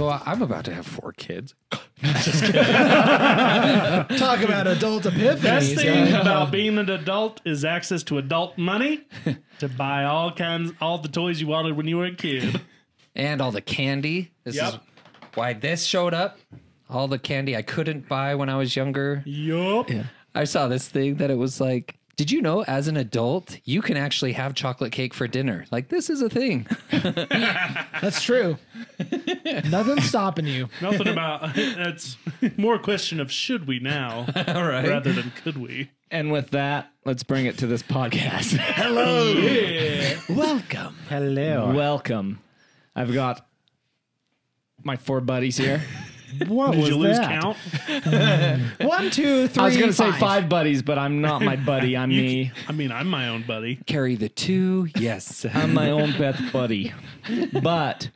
So I'm about to have 4 kids. Talk about adult epiphanies. Best thing about being an adult is access to adult money to buy all the toys you wanted when you were a kid. And all the candy. This is why this showed up. All the candy I couldn't buy when I was younger. Yup. Yeah. I saw this thing that it was like, did you know as an adult, you can actually have chocolate cake for dinner? Like, this is a thing. That's true. Nothing's stopping you. Nothing about it's more a question of should we now rather than could we. And with that, let's bring it to this podcast. Hello. Yeah. Welcome. Hello. Welcome. I've got my 4 buddies here. What Did was you lose that? count? 1, 2, 3. I was going to say 5 buddies, but I'm not my buddy. I'm me. I'm my own buddy. Carry the 2. Yes. I'm my own best buddy. But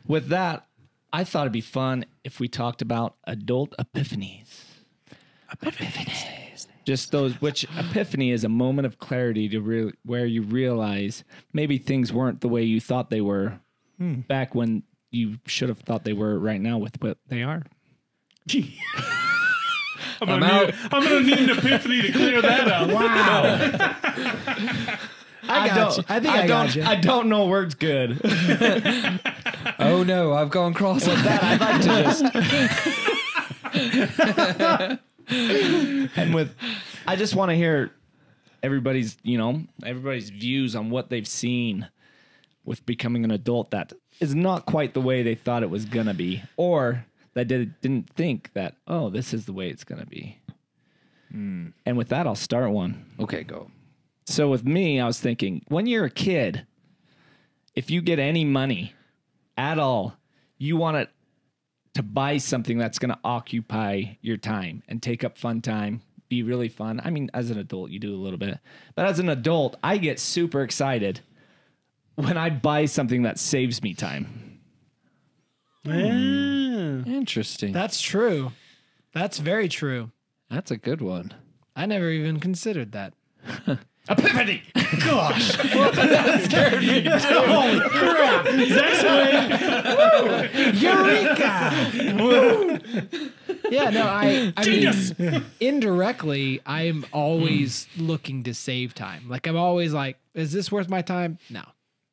with that, I thought it'd be fun if we talked about adult epiphanies. Epiphanies. Just those, which epiphany is a moment of clarity to where you realize maybe things weren't the way you thought they were back when you should have thought they were right now with what they are. I'm gonna need an epiphany to clear that up. Wow. I got you. I think I got you. I don't know words good. Oh no, I've gone cross with that. I'd like to just and with I just want to hear everybody's views on what they've seen with becoming an adult that is not quite the way they thought it was gonna be, or that didn't think that, oh, this is the way it's gonna be. And with that, I'll start one. Okay, go. So with me, I was thinking, when you're a kid, if you get any money at all, you want it to buy something that's going to occupy your time and take up fun time, be really fun. I mean, as an adult, you do a little bit. But as an adult, I get super excited when I buy something that saves me time. Interesting. That's true. That's very true. That's a good one. I never even considered that. Epiphany! Gosh. That scared me too. Holy crap. Eureka. Yeah, no, I mean, indirectly, I'm always looking to save time. Like, I'm always like, is this worth my time? No.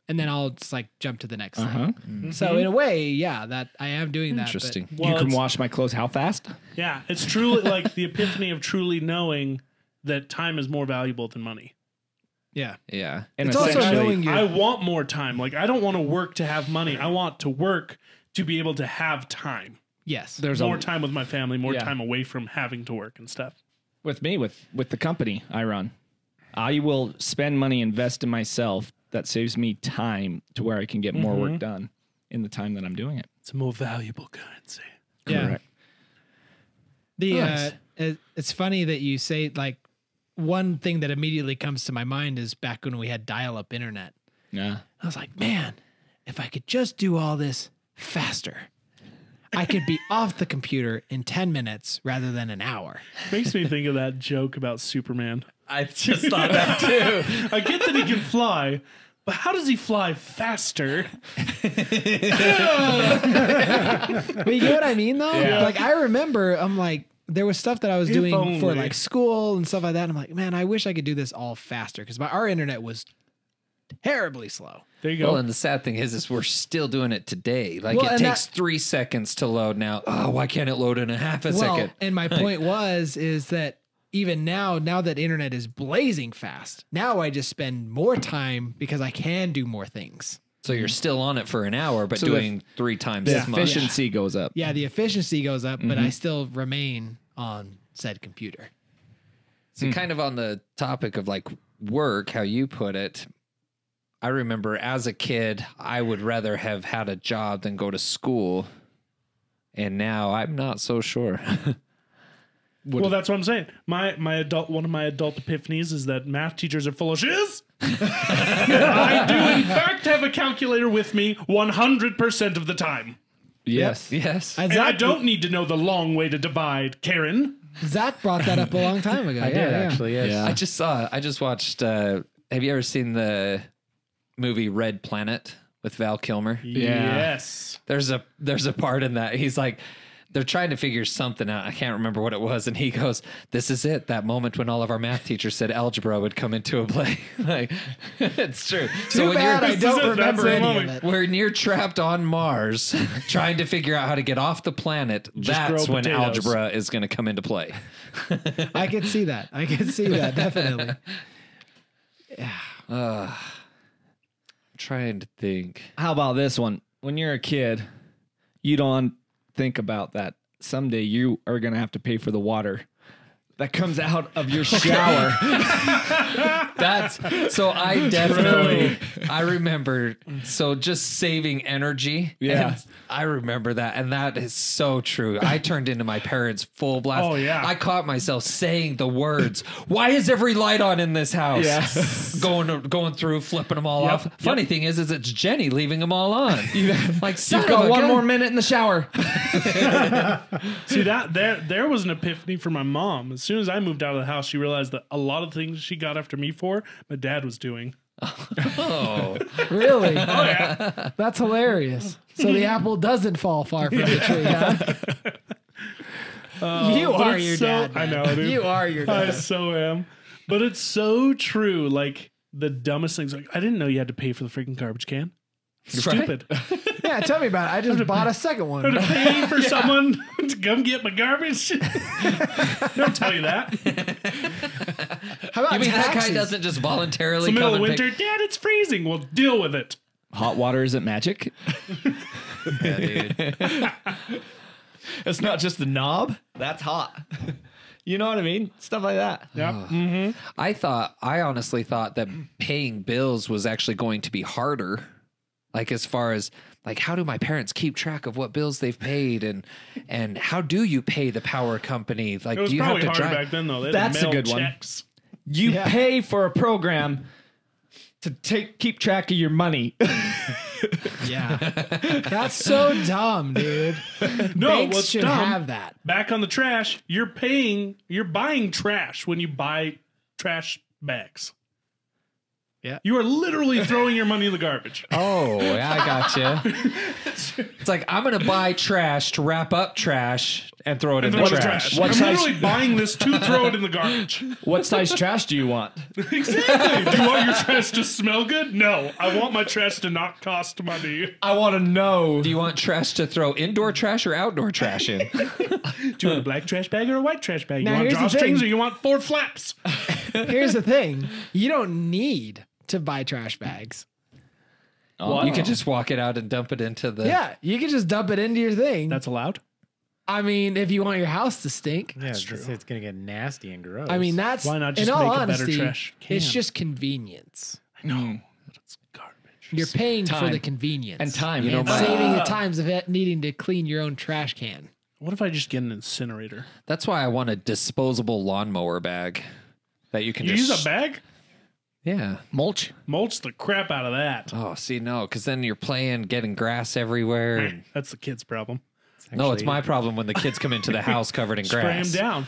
And then I'll just like jump to the next thing. So in a way, yeah, that I am doing that. Interesting. But You can wash my clothes how fast? Yeah, it's truly like the epiphany of truly knowing that time is more valuable than money. yeah. Yeah. And It's also essentially- knowing I want more time. Like, I don't want to work to have money. I want to work to be able to have time. Yes. There's More time with my family, more Yeah. time away from having to work and stuff. with me, with the company I run, I will spend money, invest in myself that saves me time to where I can get more work done in the time that I'm doing it. It's a more valuable currency. Yeah. Correct. The it's funny that you say, like, one thing that immediately comes to my mind is back when we had dial-up internet. Yeah. I was like, man, if I could just do all this faster, I could be off the computer in 10 minutes rather than an hour. Makes me think of that joke about Superman. I just thought that too. I get that he can fly, but how does he fly faster? But you know what I mean, though? Yeah. Like, I remember, I'm like, there was stuff that I was If doing for only. like school and stuff like that. And I'm like, man, I wish I could do this all faster because our internet was terribly slow. There you go. Well, and the sad thing is we're still doing it today. Like, Well, it and takes 3 seconds to load now. Oh, why can't it load in a half a second? And my point is that even now that internet is blazing fast, now I just spend more time because I can do more things. So you're still on it for an hour, but So doing 3 times The as much. efficiency goes up. Yeah, the efficiency goes up, but I still remain on said computer. So kind of on the topic of like work, how you put it, I remember as a kid, I would rather have had a job than go to school. And now I'm not so sure. Well, that's what I'm saying. One of my adult epiphanies is that math teachers are full of shiz. I do in fact have a calculator with me 100% of the time. Yes. Yes. And And I don't need to know the long way to divide, Karen. Zach brought that up a long time ago. Yes. I just watched, have you ever seen the movie Red Planet with Val Kilmer? Yes. There's a part in that he's like, they're trying to figure something out. I can't remember what it was. And he goes, this is it. That moment when all of our math teachers said algebra would come into a play. Like, it's true. Too bad I don't remember any of it. When you're trapped on Mars trying to figure out how to get off the planet, that's when algebra is going to come into play. I can see that. Definitely. Yeah. I'm trying to think. How about this one? When you're a kid, you don't think about that someday you are going to have to pay for the water that comes out of your shower. I definitely, I remember, so just saving energy. Yeah. I remember that. And that is so true. I turned into my parents full blast. Oh, yeah. I caught myself saying the words, why is every light on in this house? Yeah. Going through, flipping them all off. Funny thing is it's Jenny leaving them all on. Like, You've got one more minute in the shower. See, there was an epiphany for my mom. As soon as I moved out of the house, she realized that a lot of things she got after me for, my dad was doing. Oh, Really? Oh, yeah. That's hilarious. So the apple doesn't fall far from the tree, huh? You But are it's your so- dad. I man. know, dude. You are your I dad. so am. But it's so true. Like, the dumbest things. Like, I didn't know you had to pay for the freaking garbage can. Stupid. Yeah, tell me about it. I just bought a second one. To pay for someone to come get my garbage. Don't tell you that. How about you mean that guy taxes? doesn't just It's voluntarily the middle come of and winter. Dad, it's freezing. Well, deal with it. Hot water isn't magic. Yeah, dude. It's not just the knob. That's hot. You know what I mean? Stuff like that. Yep. I honestly thought that paying bills was actually going to be harder. Like, as far as like, how do my parents keep track of what bills they've paid, and how do you pay the power company? Like, It was do you have probably to harder drive? back then, though. They had That's to a mail good one. checks. You Yeah. pay for a program to keep track of your money. Yeah. That's so dumb, dude. No, Banks what's should dumb, have that. back on the trash, you're buying trash when you buy trash bags. Yeah. You are literally throwing your money in the garbage. Oh, yeah, I gotcha. It's like, I'm going to buy trash to wrap up trash and throw it in the Throw it in the trash. What I'm size- literally buying this to throw it in the garbage. What size trash do you want? Exactly. Do you want your trash to smell good? No. I want my trash to not cost money. I want to know. Do you want trash to throw indoor trash or outdoor trash in? Do you want a black trash bag or a white trash bag? Now, You want here's the drawstrings thing. or you want 4 flaps? Here's the thing. You don't need to buy trash bags. Oh. You could just walk it out and dump it into the... Yeah, you can just dump it into your thing. That's allowed? I mean, if you want your house to stink. Yeah, true. it's going to get nasty and gross. I mean, that's Why not just in all make a better honesty, trash can? it's just convenience. I know. But it's garbage. You're paying for Time. the convenience And time. You and know, saving the times of it needing to clean your own trash can. What if I just get an incinerator? That's why I want a disposable lawnmower bag that you can You just... use a bag? Yeah. Mulch. Mulch the crap out of that. Oh, see, no, because then you're playing, getting grass everywhere. and- That's the kid's problem. No, it's my problem when the kids come into the house covered in Spray grass. him down.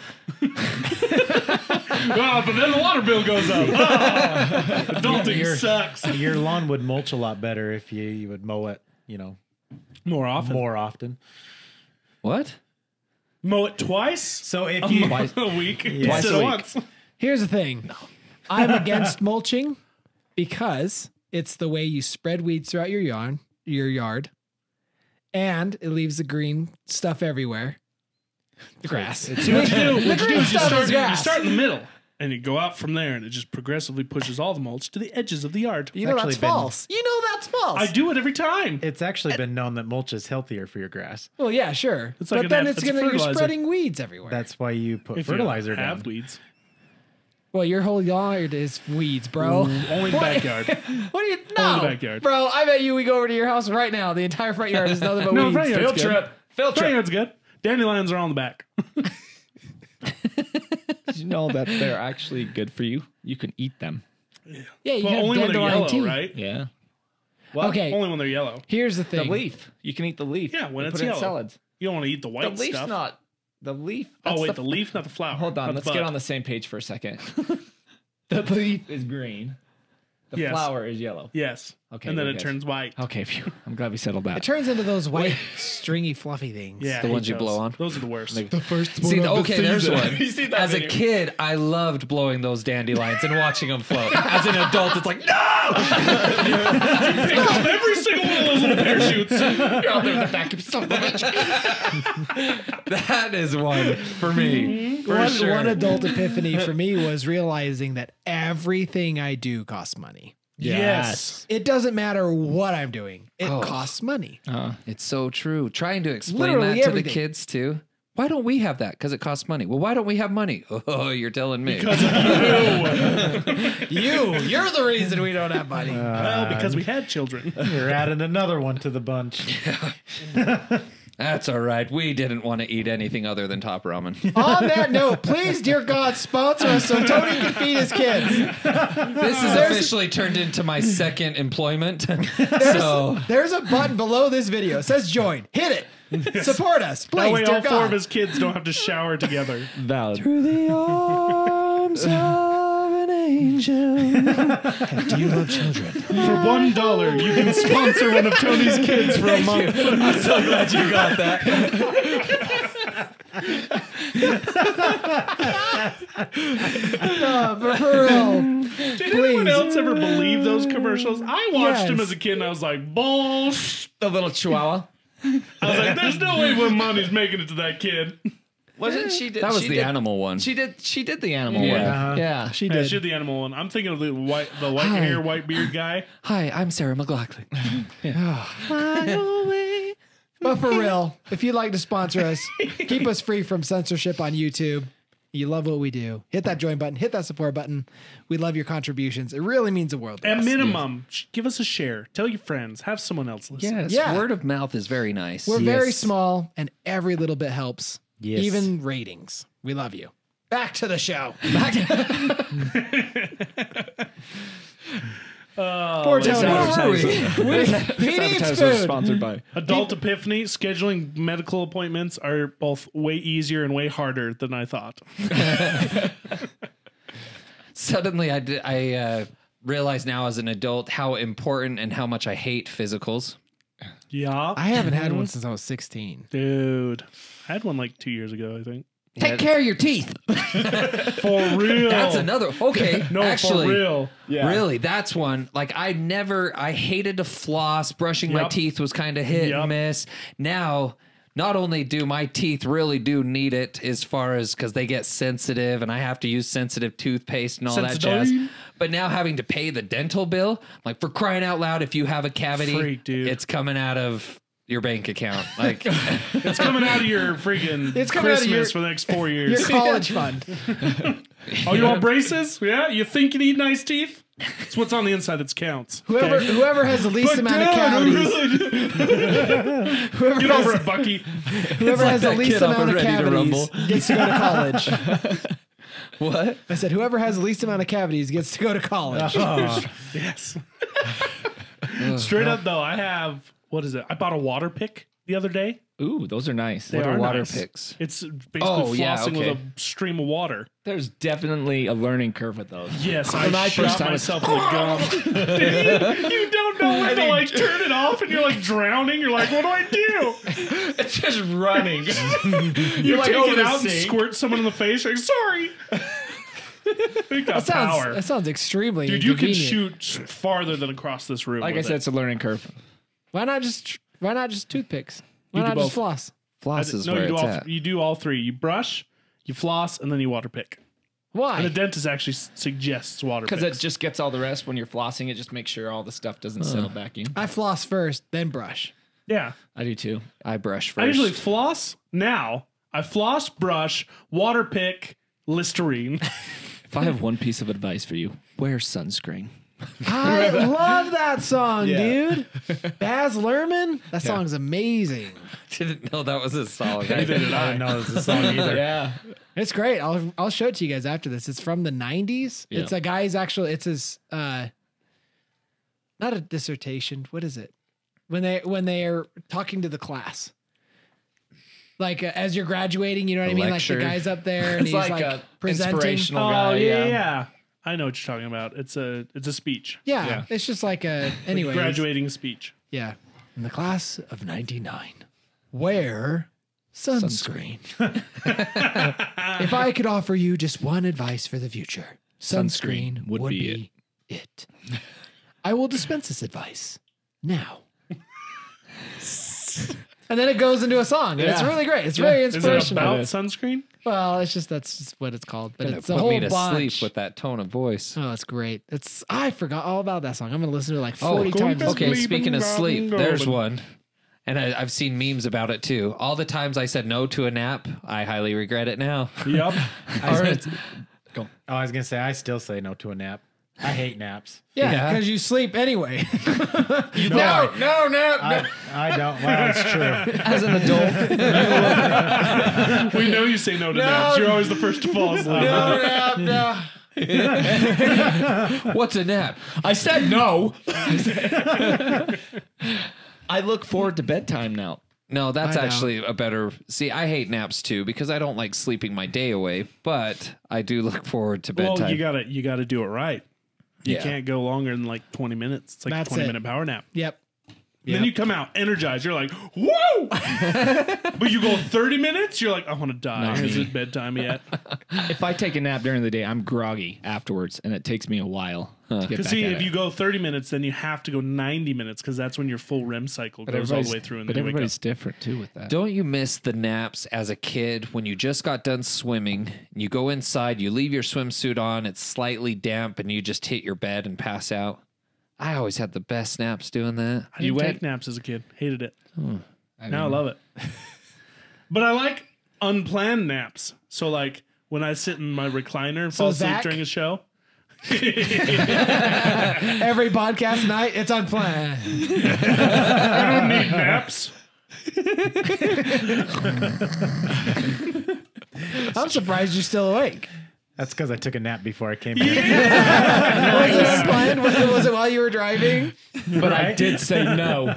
Oh, but then the water bill goes up. Oh, adulting sucks. Your lawn would mulch a lot better if you would mow it, More often. more often. What? Mow it twice So if you a week Twice instead a of week. once. Here's the thing. I'm against mulching because it's the way you spread weeds throughout your yard, and it leaves the green stuff everywhere. The grass. See what you do? What you do green is you stuff start, is you grass. start in the middle, and you go out from there, and it just progressively pushes all the mulch to the edges of the yard. You know actually that's been- false. You know that's false. I do it every time. it's actually been known that mulch is healthier for your grass. Well, yeah, sure. It's like but an then F- it's it's a gonna you're fertilizer. spreading weeds everywhere. That's why you put If you fertilizer have down. weeds. well, your whole yard is weeds, bro. Only the backyard. What do you Only no, the backyard. bro? I bet you we go over to your house right now. The entire front yard is nothing but No, weeds. front yard's Field good. trip. Field Front trip. yard's good. Dandelions are on the back. Did you know that they're actually good for you? You can eat them. Yeah, you Well, can only have when they're dandelion yellow, tea. right? Yeah. Okay, Only when they're yellow. here's the The thing. leaf. You can eat the leaf. Yeah, when You it's put it in yellow. salads. You don't want to eat the The white leaf's stuff. not. The leaf. Oh, that's wait, the leaf, not the flower. Hold on. not Let's the get bud. on the same page for a second. The leaf is green. The Yes. flower is yellow. Yes. Okay, and then we're it good. turns white. Okay, phew. I'm glad we settled that. It turns into those white, stringy, fluffy things. Yeah, The I ones hate you blow on? Those are the worst. The first See, okay, there's one. You see that As a video? kid, I loved blowing those dandelions and watching them float. As an adult, it's like, no! Pick up every single one of those little parachutes. You're out there with the vacuum, son of a bitch. That is one for me. For One, sure. one adult epiphany for me was realizing that everything I do costs money. Yes. It doesn't matter what I'm doing. It Oh. costs money. It's so true. Trying to explain Literally that to everything. the kids too. Why don't we have that? Because it costs money. Well, why don't we have money? Oh, you're telling me. Because of you. You're the reason we don't have money. Well, because we had children. You're adding another one to the bunch. That's all right. We didn't want to eat anything other than top ramen. On that note, please, dear God, sponsor us so Tony can feed his kids. This has officially turned into my second employment. So There's a button below this video. It says join. Hit it. Support us, please, That way dear all God. four of his kids don't have to shower together. Valid. through the arms of an angel. Do you love children? For $1, you can sponsor one of Tony's kids for a month. I'm so glad you got that. But for real, Did anyone please. else ever believe those commercials? I watched Yes. them as a kid and I was like, bullshit. The little chihuahua. I was like, there's no way one money's making it to that kid. Wasn't she? Did, That was she the did, animal one. She did the animal Yeah. one. Uh-huh. Yeah. She Yeah, did. should the animal one. I'm thinking of the white hair, white beard guy. Hi, I'm Sarah McLaughlin. But for real, if you'd like to sponsor us, keep us free from censorship on YouTube. You love what we do. Hit that join button. Hit that support button. We love your contributions. It really means the world to At us. minimum, give us a share. Tell your friends. Have someone else listen. Yes, Yeah. word of mouth is very nice. We're very small, and every little bit helps. Yes. Even ratings. We love you. Back to the show. Poor This Tony. advertisement, He needs advertisement was food. sponsored by. Adult Epiphany, scheduling medical appointments are both way easier and way harder than I thought. Suddenly, I realize now as an adult how important and how much I hate physicals. Yeah. I haven't had one since I was 16. Dude. I had one like 2 years ago, I think. Take care of your teeth. For real. That's another. Okay, No, actually, for real. really, that's one. Like I hated to floss. Brushing my Yep. teeth was kind of hit Yep. and miss. Now, not only do my teeth really do need it as far as because they get sensitive and I have to use sensitive toothpaste and all that jazz. Sensodyne. But now having to pay the dental bill, like for crying out loud, if you have a cavity, Freak, dude. it's coming out of your bank account. Like It's coming out of your freaking It's coming out of Christmas your- for the next 4 Your years. college fund. Oh, you want braces? Yeah? You think you need nice teeth? It's what's on the inside that counts. Whoever has the least amount of cavities. Whoever Get has, over it, Bucky. whoever like has the that least kid up amount and of ready to cavities rumble. gets to go to college. what? I said, whoever has the least amount of cavities gets to go to college. Yes. Straight up, though, I have, what is it? I bought a water pick the other day. Ooh, those are nice. They What are are water nice. picks? It's basically Oh, yeah, flossing okay. with a stream of water. There's definitely a learning curve with those. Yes, When I I first shot time- myself in the gum. you don't know when to like turn it off, and you're like drowning. You're like, what do I do? It's just running. You like take over it the out and sink. squirt someone in the face. You're like, sorry. We got power. That sounds extremely Dude, you can inconvenient. shoot farther than across this room. Like I with said, it. it's a learning curve. Why not just toothpicks? Why You not do just both. floss? Floss is no, where you do it's all. at. You do all three. You brush, you floss, and then you water pick. Why? And the dentist actually suggests water Because picks. it just gets all the rest when you're flossing. It just makes sure all the stuff doesn't settle back in. I floss first, then brush. Yeah, I do too. I brush first. I usually floss now. I floss, brush, water pick, Listerine. If I have one piece of advice for you, wear sunscreen. I love that song, Yeah. dude. Baz Luhrmann? That song's amazing. didn't know that was a song. I didn't know it was a song either. Yeah. It's great. I'll show it to you guys after this. It's from the 90s. Yeah. It's a guy's actual it's his not a dissertation. What is it? When they're talking to the class. Like as you're graduating, you know what I mean? lecture. Like the guy's up there and It's he's like like a presenting. inspirational Oh guy. yeah. I know what you're talking about. It's a speech. Yeah, it's just like a anyway. Graduating speech. Yeah. In the class of 99, wear sunscreen. If I could offer you just one advice for the future, sunscreen would be it. I will dispense this advice now. And then it goes into a song. And it's really great. It's very inspirational. Is it about sunscreen? Well, that's just what it's called. But it's a put whole me to bunch. sleep with that tone of voice. Oh, it's great. I forgot all about that song. I'm gonna listen to it like 40 times. Okay, Sleep speaking and of sleep, golden. there's one. And I've seen memes about it too. All the times I said no to a nap, I highly regret it now. Yep. I was gonna say I still say no to a nap. I hate naps. Yeah, because you sleep anyway. No, I don't. Well, it's true. As an adult, We know you say no to naps. You're always the first to fall asleep. No. What's a nap? I said no. I look forward to bedtime now. No, that's I know. actually a better. See, I hate naps too because I don't like sleeping my day away, but I do look forward to bedtime. Well, you gotta do it right. You Yeah. can't go longer than like 20 minutes. It's like That's a 20-minute it. power nap. Yep. Then you come out energized. You're like, whoa! But you go 30 minutes, you're like, I want to die. Is it bedtime yet? If I take a nap during the day, I'm groggy afterwards, and it takes me a while to get Because back see, at if it. you go 30 minutes, then you have to go 90 minutes because that's when your full REM cycle goes all the way through. And But then you wake up. everybody's different too with that. Don't you miss the naps as a kid when you just got done swimming? You go inside, you leave your swimsuit on, it's slightly damp, and you just hit your bed and pass out. I always had the best naps doing that. I didn't take naps as a kid. Hated it. Now I love it. But I like unplanned naps. So like when I sit in my recliner and fall asleep Zach- during a show. Every podcast night, it's unplanned. I don't need naps. I'm surprised you're still awake. That's because I took a nap before I came here. Was it unplanned? Was it while you were driving? But I did say no.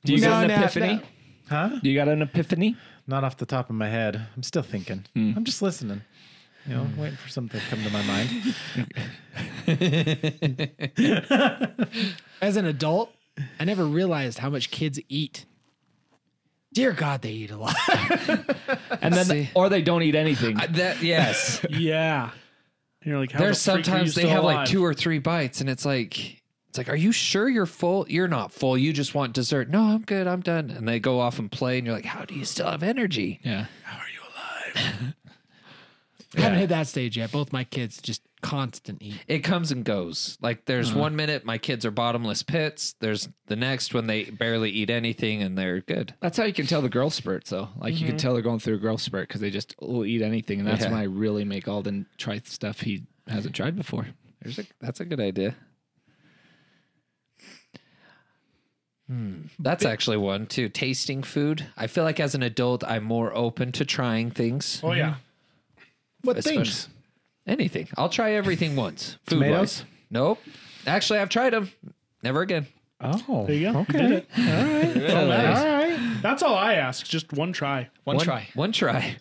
Do you got an epiphany? Huh? Do you got an epiphany? Not off the top of my head. I'm still thinking. I'm just listening. You know, waiting for something to come to my mind. As an adult, I never realized how much kids eat. Dear God, they eat a lot. And then, See. or they don't eat anything. Yes. Yeah. And you're like, how There's the freak are you sometimes they still have like alive? 2 or 3 bites, and it's like, are you sure you're full? You're not full. You just want dessert. No, I'm good. I'm done. And they go off and play, and you're like, how do you still have energy? Yeah. How are you alive? I haven't hit that stage yet. Both my kids just constant eat. It comes and goes. Like there's 1 minute my kids are bottomless pits. There's the next when they barely eat anything and they're good. That's how you can tell the growth spurts, though. Like you can tell they're going through a growth spurt because they just will eat anything, and that's Yeah. when I really make Alden try stuff he hasn't tried before. That's a good idea. That's actually one too. Tasting food. I feel like as an adult, I'm more open to trying things. Oh, yeah. What Especially- things? Anything. I'll try everything once. Food Tomatoes? wise. Nope. Actually, I've tried them. Never again. Oh, There you go. okay. You did it. All right. That's all I ask. Just one try. One try. One try.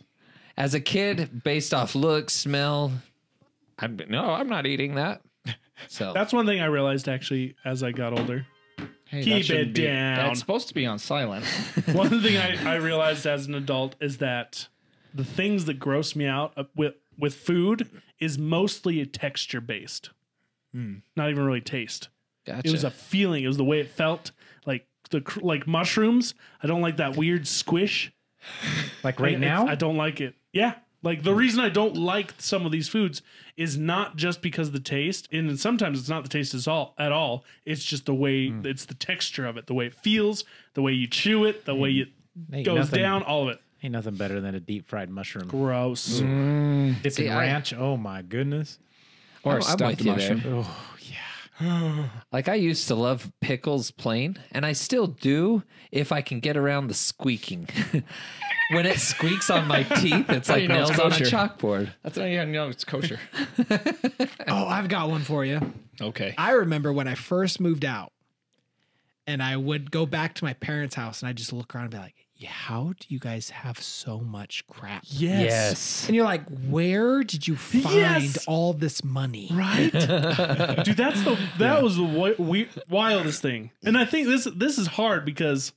As a kid, based off look, smell, I'm not eating that. So That's one thing I realized actually as I got older. Hey, Keep that shouldn't it be- down. That's supposed to be on silent. One thing I realized as an adult is that the things that gross me out with food is mostly texture based, not even really taste. gotcha. It was a feeling. It was the way it felt. Like mushrooms. I don't like that weird squish. Like right now? I don't like it. Yeah. Like the reason I don't like some of these foods is not just because of the taste, and sometimes it's not the taste at all. It's just the way it's the texture of it, the way it feels, the way you chew it, the way it Ain't goes nothing- down, all of it. Ain't nothing better than a deep fried mushroom. Gross. Dipped in See, I- ranch. Oh my goodness. Or a I'm stuffed with you there. mushroom. Oh yeah. Like I used to love pickles plain, and I still do if I can get around the squeaking. When it squeaks on my teeth, it's like you know it's nails on a kosher. chalkboard. That's how you know it's kosher. Oh, I've got one for you. Okay. I remember when I first moved out and I would go back to my parents' house and I just look around and be like, how do you guys have so much crap? Yes. And you're like, where did you find all this money? Right? Dude, that was the wildest thing. And I think this is hard because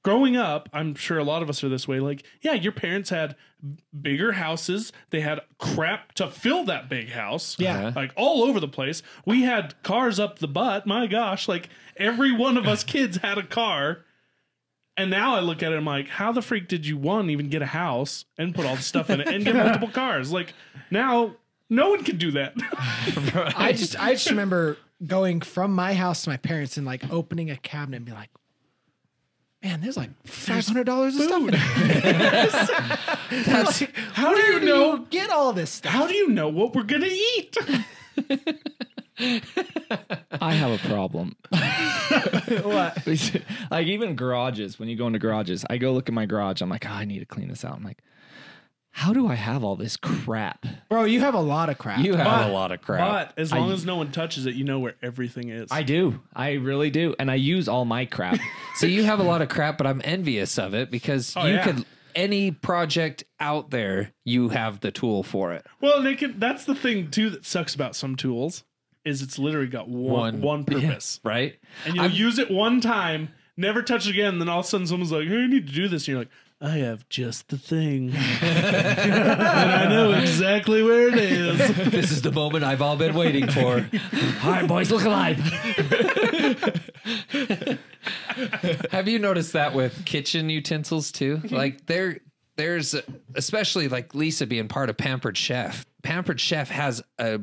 growing up, I'm sure a lot of us are this way. Like, yeah, your parents had bigger houses. They had crap to fill that big house. Yeah. Like all over the place. We had cars up the butt. My gosh. Like every one of us kids had a car. And now I look at it, I'm like, how the freak did you, one, even get a house and put all the stuff in it and get multiple cars? Like now no one can do that. I just remember going from my house to my parents and like opening a cabinet and be like, man, there's like $500 of stuff in here. That's like, how do you get all this stuff? How do you know what we're gonna eat? I have a problem. What? Like even garages, when you go into garages, I go look at my garage. I'm like, oh, I need to clean this out. I'm like, how do I have all this crap? Bro, you have a lot of crap. You have a lot of crap. But as long as no one touches it, you know where everything is. I do. I really do. And I use all my crap. So you have a lot of crap, but I'm envious of it because could any project out there, you have the tool for it. Well, that's the thing too that sucks about some tools is it's literally got one purpose. Yeah, right? And you'll use it one time, never touch it again, and then all of a sudden someone's like, hey, you need to do this. And you're like, I have just the thing. And I know exactly where it is. This is the moment I've all been waiting for. All right, boys, look alive. Have you noticed that with kitchen utensils too? Like there's especially like Lisa being part of Pampered Chef. Pampered Chef has a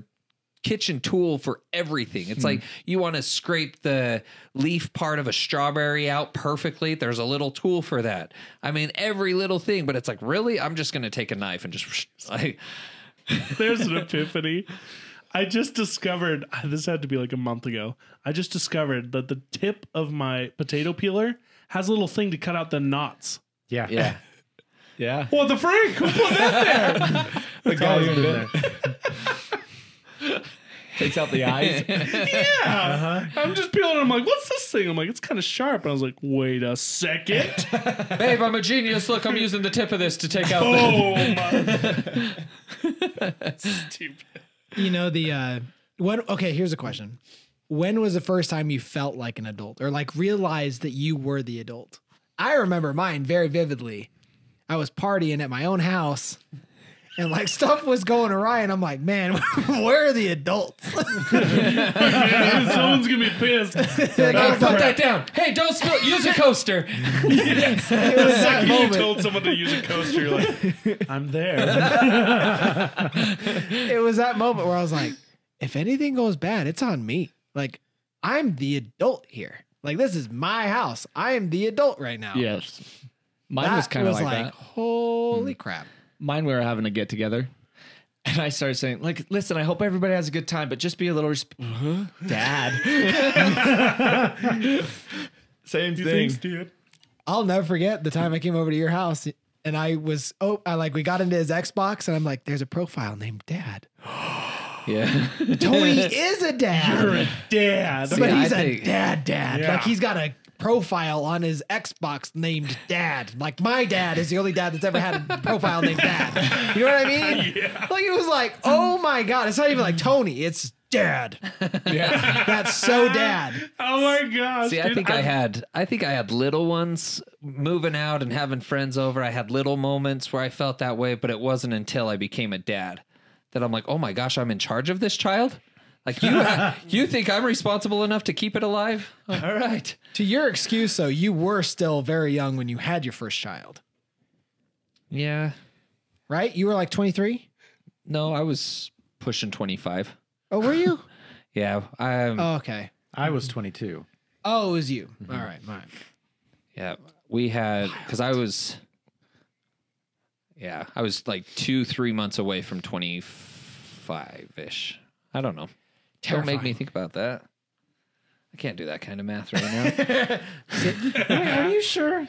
kitchen tool for everything. It's like you want to scrape the leaf part of a strawberry out perfectly. There's a little tool for that. I mean, every little thing, but it's like, really? I'm just going to take a knife and just like. There's an epiphany. I just discovered, this had to be like a month ago. I just discovered that the tip of my potato peeler has a little thing to cut out the knots. Yeah. Yeah. Yeah. What the freak? Who put that there? The guy Always who been did there. takes out the eyes. Yeah. I'm just peeling it. I'm like, what's this thing? I'm like, it's kind of sharp. And I was like, wait a second. Babe, I'm a genius. Look, I'm using the tip of this to take out Oh my. Stupid. You know, here's a question. When was the first time you felt like an adult or like realized that you were the adult? I remember mine very vividly. I was partying at my own house and like stuff was going awry and I'm like, man, where are the adults? Yeah, someone's gonna be pissed. put that down. Hey, don't spill. Use a coaster. Yes. It was that You moment. told someone to use a coaster. You're like, I'm there. It was that moment where I was like, if anything goes bad, it's on me. Like, I'm the adult here. Like, this is my house. I am the adult right now. Yes. Mine That was kind of was like that. Holy crap. Mine, we were having a get together. And I started saying, like, listen, I hope everybody has a good time, but just be a little Dad. Same thing. Thanks, dude. I'll never forget the time I came over to your house and we got into his Xbox and I'm like, there's a profile named Dad. Yeah. Tony is a dad. You're a dad. But I he's a think- dad. Yeah. Like he's got a profile on his Xbox named Dad. Like my dad is the only dad that's ever had a profile named Dad. You know what I mean? Yeah. Like it was like, oh my God. It's not even like Tony. It's Dad. Yeah. That's so Dad. Oh my gosh. See, dude, I think I had little ones moving out and having friends over. I had little moments where I felt that way, but it wasn't until I became a dad that I'm like, oh my gosh, I'm in charge of this child. Like you think I'm responsible enough to keep it alive? All right. To your excuse, though, you were still very young when you had your first child, Yeah. right? You were like 23? No, I was pushing 25. Oh, were you? Yeah. Oh, okay. I was 22. Oh, it was you. All right. Yeah. We had, because I was like 2-3 months away from 25-ish. I don't know. Don't make me think about that. I can't do that kind of math right now. Wait, are you sure?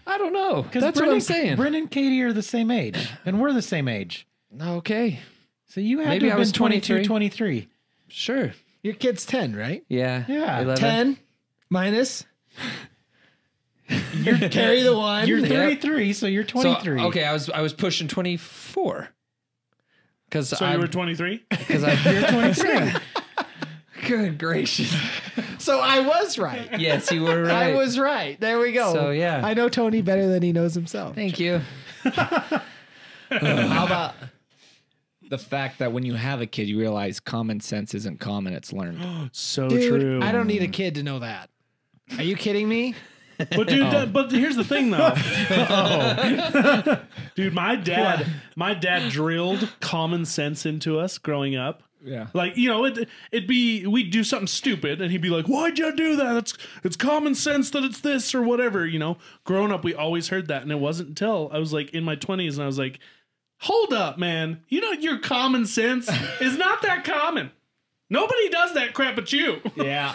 I don't know. Because That's what I'm saying. Bryn and Katie are the same age, and we're the same age. Okay. So you had Maybe to have I was been 22, 23. 23. Sure. Your kid's 10, right? Yeah. Yeah. 11. 10 minus. You carry the one. You're 33, so you're 23. So, okay, I was pushing 24. Because So you were 23? Because You're 23. Good gracious. So I was right. Yes, you were right. I was right. There we go. So, yeah. I know Tony better than he knows himself. Thank you. How about the fact that when you have a kid, you realize common sense isn't common, it's learned. So Dude, true. I don't need a kid to know that. Are you kidding me? But dude, but here's the thing though. Dude, my dad drilled common sense into us growing up. Yeah. Like, you know, it'd be, we'd do something stupid and he'd be like, why'd you do that? It's common sense that it's this or whatever, you know. Growing up, we always heard that. And it wasn't until I was like in my 20s and I was like, hold up, man. You know, your common sense is not that common. Nobody does that crap but you. Yeah.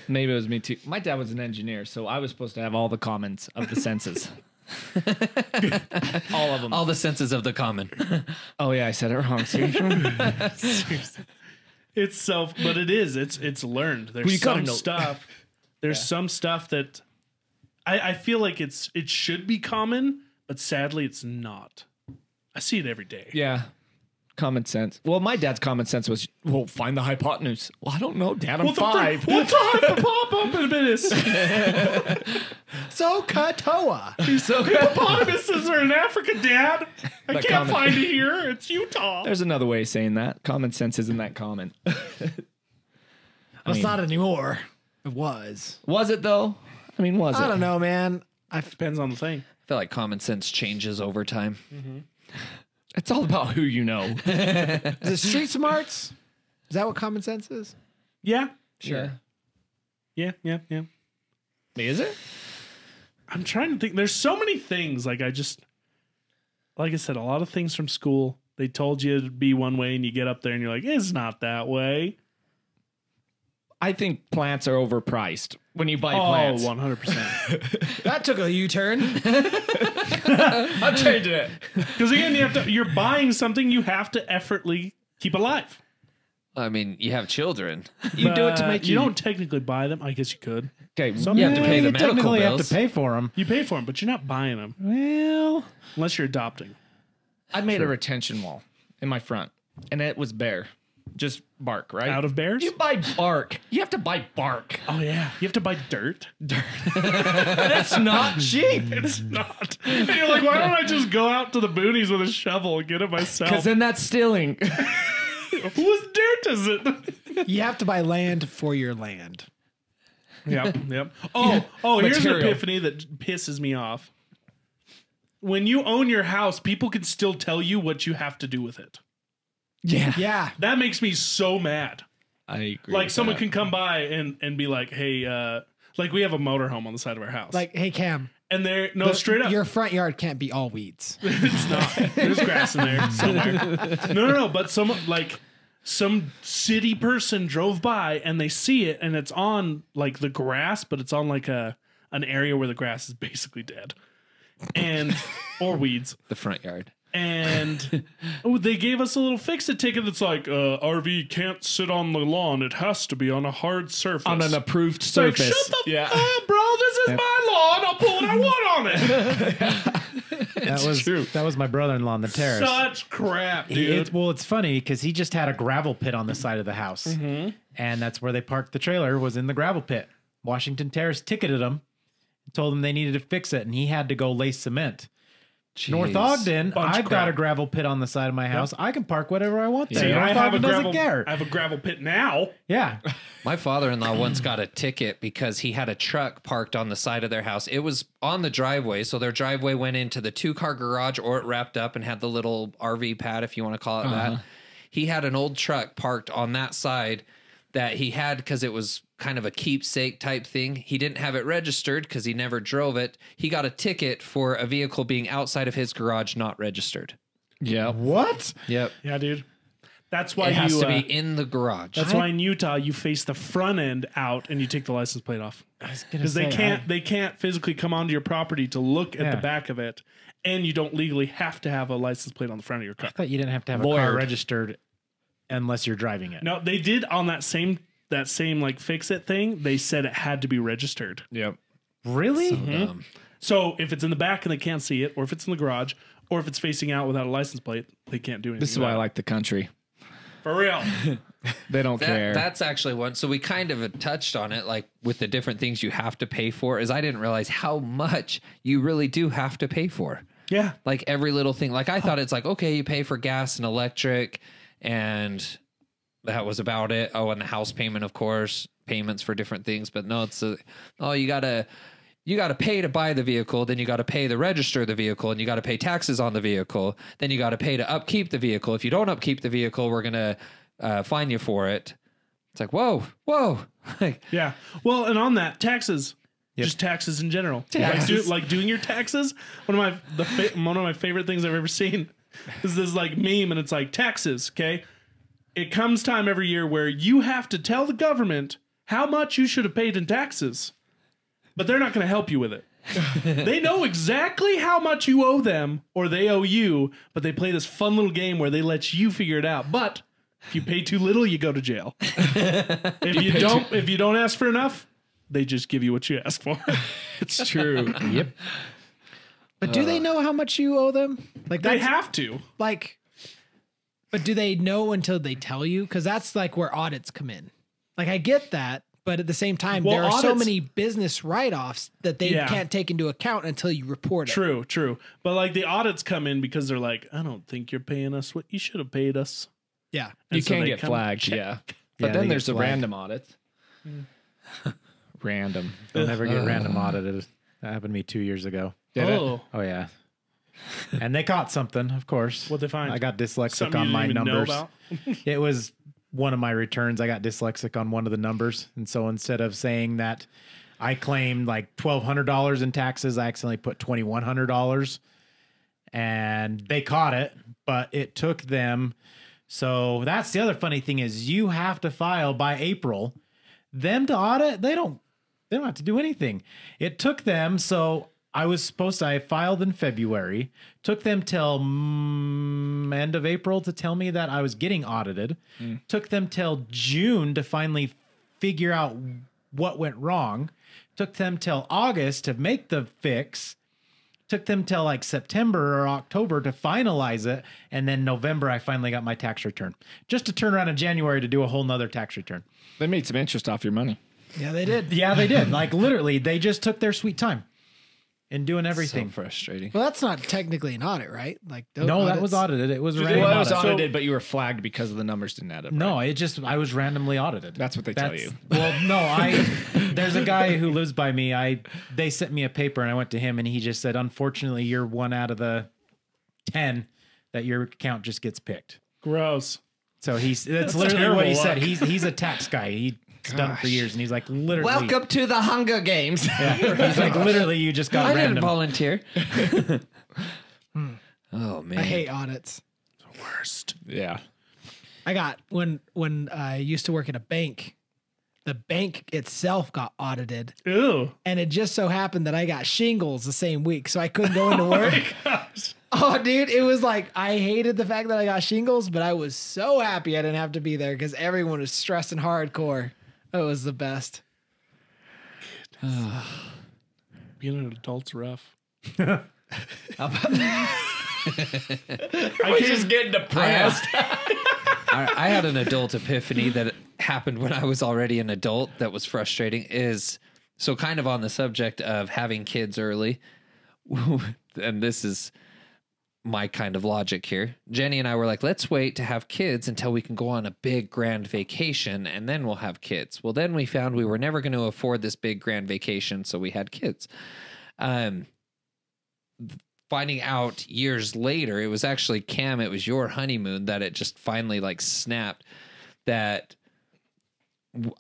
Maybe it was me too. My dad was an engineer, so I was supposed to have all the comments of the senses. All of them. All the senses of the common. Oh yeah, I said it wrong. Seriously? It's but it is. It's learned. There's Well, you gotta some know. stuff. There's some stuff that I feel like it should be common, but sadly it's not. I see it every day. Yeah. Common sense. Well, my dad's common sense was, well, find the hypotenuse. Well, I don't know, Dad. I'm 5. What's a hippopotamus? So Katoa. Hippopotamuses are in Africa, Dad. I But can't common- find it here. It's Utah. There's another way of saying that. Common sense isn't that common. Well, it's not anymore. It was. Was it though? I mean, was it? I don't know, man. Depends on the thing. I feel like common sense changes over time. It's all about who you know. Is it street smarts? Is that what common sense is? Yeah. Sure. Yeah. Is it? I'm trying to think. There's so many things. Like I said, a lot of things from school. They told you to be one way, and you get up there, and you're like, it's not that way. I think plants are overpriced when you buy Oh, plants. 100%. That took a U-turn. I'm changing it. Because again, you're buying something you have to effortlessly keep alive. I mean, you have children. You do it to make you don't technically buy them. I guess you could. Okay, You have to pay the you medical technically have bills. to pay for them. You pay for them, but you're not buying them Well, unless you're adopting. I made a retention wall in my front, and it was bare. Just bark, right? Out of bears? You buy bark. You have to buy bark. Oh yeah, you have to buy dirt. That's not cheap. It's not. And you're like, why don't I just go out to the boonies with a shovel and get it myself? Because then that's stealing. Whose dirt is it? You have to buy land for your land. Yep. Oh, here's an Material. epiphany that pisses me off. When you own your house, people can still tell you what you have to do with it. Yeah. Yeah. That makes me so mad. I agree. Like with someone that. can come by and be like, hey, like we have a motorhome on the side of our house. Like, hey, Cam. and they're straight up. Your front yard can't be all weeds. It's not. There's grass in there somewhere. No. But some city person drove by and they see it and it's on like the grass, but it's on like an area where the grass is basically dead, and or weeds. The front yard. And they gave us a little fix-it ticket that's like, RV can't sit on the lawn. It has to be on a hard surface. on an approved It's like, surface. shut the up, bro. This is my lawn. I'll put what I want on it. that was my brother-in-law on the terrace. Such crap, dude. It's funny because he just had a gravel pit on the side of the house, and that's where they parked the trailer. Was in the gravel pit. Washington Terrace ticketed him, told him they needed to fix it, and he had to go lay cement. North Ogden, Bunch of I've got crap. a gravel pit on the side of my house. I can park whatever I want there. See, North I have Ogden doesn't I care. have a gravel pit now. Yeah, My father-in-law once got a ticket because he had a truck parked on the side of their house. It was on the driveway, so their driveway went into the 2-car garage, or it wrapped up and had the little RV pad, if you want to call it that. He had an old truck parked on that side that he had because it was kind of a keepsake type thing. He didn't have it registered because he never drove it. He got a ticket for a vehicle being outside of his garage, not registered. Yeah. what? Yep. Yeah, dude. That's why It has you. to be in the garage. That's why in Utah you face the front end out and you take the license plate off because they can't physically come onto your property to look at the back of it, and you don't legally have to have a license plate on the front of your car. I thought you didn't have to have a car Lawyered. registered unless you're driving it. No, they did on that same like fix it thing. They said it had to be registered. Yep. Really? So dumb. So if it's in the back and they can't see it, or if it's in the garage, or if it's facing out without a license plate, they can't do anything. This is why I about like the country. it. For real. They don't care. That's actually one. So we kind of touched on it, like with the different things you have to pay for. Is I didn't realize how much you really do have to pay for. Yeah. Like every little thing. Like I thought it's like, okay, you pay for gas and electric, and that was about it. Oh, and the house payment, of course, payments for different things. But no, it's you gotta pay to buy the vehicle, then you got to pay to register the vehicle, and you got to pay taxes on the vehicle. Then you got to pay to upkeep the vehicle. If you don't upkeep the vehicle, we're going to fine you for it. It's like, whoa. Like, Yeah. Well, and on that, taxes. Just taxes in general. Like doing your taxes. One of my favorite things I've ever seen is this like meme, and it's like taxes. Okay. It comes time every year where you have to tell the government how much you should have paid in taxes, but they're not going to help you with it. They know exactly how much you owe them, or they owe you, but they play this fun little game where they let you figure it out. But if you pay too little, you go to jail. If you don't ask for enough, they just give you what you ask for. It's true. Yep. But do they know how much you owe them? Like They that's have to. like, but do they know until they tell you? Because that's like where audits come in. Like I get that, but at the same time, Well, there are so audits- many business write-offs that they Yeah. can't take into account until you report it. True. But like the audits come in because they're like, I don't think you're paying us what you should have paid us. Yeah. And You so can they get come flagged, check. yeah. Yeah, But they then get there's the flagged. random audits. Random. Don't ever get random audited. That happened to me 2 years ago. Oh, Oh yeah. And they caught something, of course. What'd they find? I got dyslexic something on you my didn't even numbers. know about? It was one of my returns. I got dyslexic on one of the numbers. And so instead of saying that I claimed like $1,200 in taxes, I accidentally put $2,100. And they caught it, but it took them. So that's the other funny thing is you have to file by April. Them to audit, they don't have to do anything. It took them, so I filed in February, took them till end of April to tell me that I was getting audited. Took them till June to finally figure out what went wrong. Took them till August to make the fix. Took them till like September or October to finalize it. And then November, I finally got my tax return. Just to turn around in January to do a whole nother tax return. They made some interest off your money. Yeah, they did. Yeah, they did. Like literally, they just took their sweet time in doing everything. So frustrating. Well, that's not technically an audit, right? Like those No, that audits- was audited. It was a they- random Well, it was audit. audited, but you were flagged because of the numbers didn't add up. No, right? I was randomly audited. That's what they tell you. Well, no, there's a guy who lives by me. They sent me a paper and I went to him and he just said, unfortunately, you're one out of the 10 that your account just gets picked. Gross. So that's literally what he terrible said. He's a tax guy. He's done it for years and he's like literally Welcome to the Hunger Games. Yeah, he's like literally you just got I didn't random. volunteer. Oh man, I hate audits. Worst. Yeah. I got when I used to work at a bank, the bank itself got audited, Ew. and it just so happened that I got shingles the same week, so I couldn't go into work. Gosh. Oh, dude, it was like I hated the fact that I got shingles, but I was so happy I didn't have to be there because everyone was stressing hardcore. It was the best. Being an adult's rough. I just getting depressed. I had an adult epiphany that happened when I was already an adult that was frustrating. Is so kind of on the subject of having kids early, and this is my kind of logic here. Jenny and I were like, let's wait to have kids until we can go on a big grand vacation and then we'll have kids. Well, then we found we were never going to afford this big grand vacation, so we had kids. Finding out years later, it was actually Cam, it was your honeymoon that it just finally like snapped that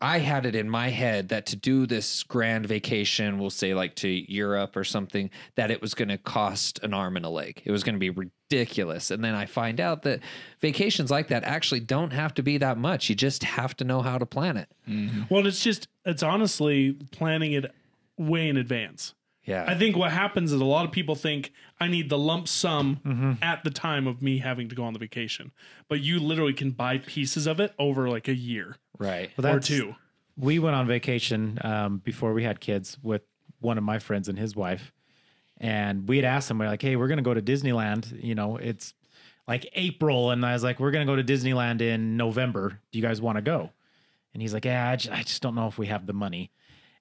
I had it in my head that to do this grand vacation, we'll say like to Europe or something, that it was going to cost an arm and a leg. It was going to be ridiculous. And then I find out that vacations like that actually don't have to be that much. You just have to know how to plan it. Well, it's honestly planning it way in advance. Yeah. I think what happens is a lot of people think I need the lump sum at the time of me having to go on the vacation, but you literally can buy pieces of it over like a year Right. Well, or two. We went on vacation before we had kids with one of my friends and his wife. And we had asked them, we're like, hey, we're going to go to Disneyland. You know, it's like April. And I was like, we're going to go to Disneyland in November. Do you guys want to go? And he's like, yeah, I just don't know if we have the money.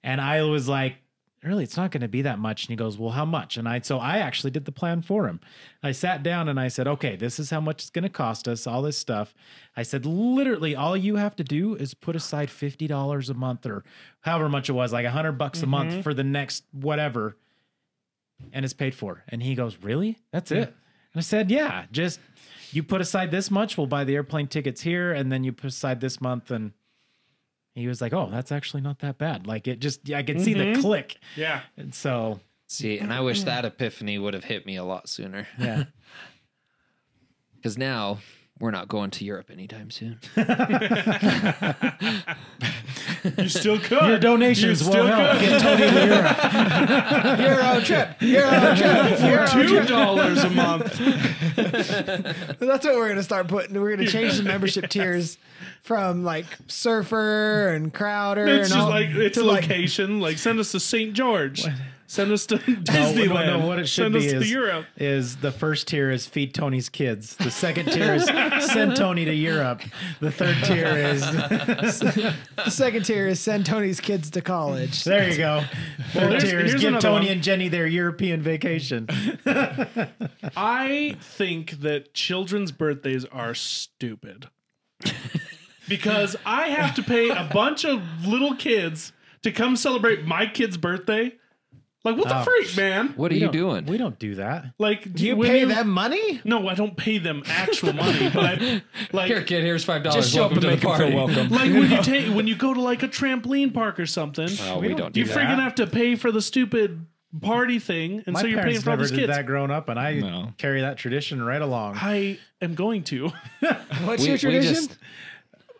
And I was like, really, it's not going to be that much. And he goes, well, how much? And so I actually did the plan for him. I sat down and I said, okay, this is how much it's going to cost us, all this stuff. I said, literally, all you have to do is put aside $50 a month or however much it was, like $100 a month for the next whatever. And it's paid for. And he goes, really? That's it? And I said, yeah, just you put aside this much, we'll buy the airplane tickets here. And then you put aside this month. And he was like, oh, that's actually not that bad. Like it just, I could see the click. Yeah. And so. See, and I wish that epiphany would have hit me a lot sooner. Yeah. Because now we're not going to Europe anytime soon. You still could. Your donations will help get Tony to Europe. Euro trip. Euro trip. $2 a month. That's what we're gonna start putting. We're gonna change the membership tiers from like Surfer and Crowder. It's and just all, like it's to, like, location. Like send us to St. George. Send us to Disneyland. No, what it should send be us to Europe. is the first tier is feed Tony's kids. The second tier is send Tony to Europe. The third tier is the second tier is send Tony's kids to college. there you go. Third tier is here's give another Tony one. and Jenny their European vacation. I think that children's birthdays are stupid. Because I have to pay a bunch of little kids to come celebrate my kid's birthday. Like, what the freak, man? What are you doing? We don't do that. Like, Do you when pay them money? No, I don't pay them actual money, but I like Here, kid, here's $5. Just show up Welcome and to make the them party. feel welcome. like when you go to like a trampoline park or something. Oh, we don't do You that. freaking have to pay for the stupid party thing, and My so you're paying parents for all never these did kids. that growing up, and I No. carry that tradition right along. I am going to. What's We- your we tradition? just-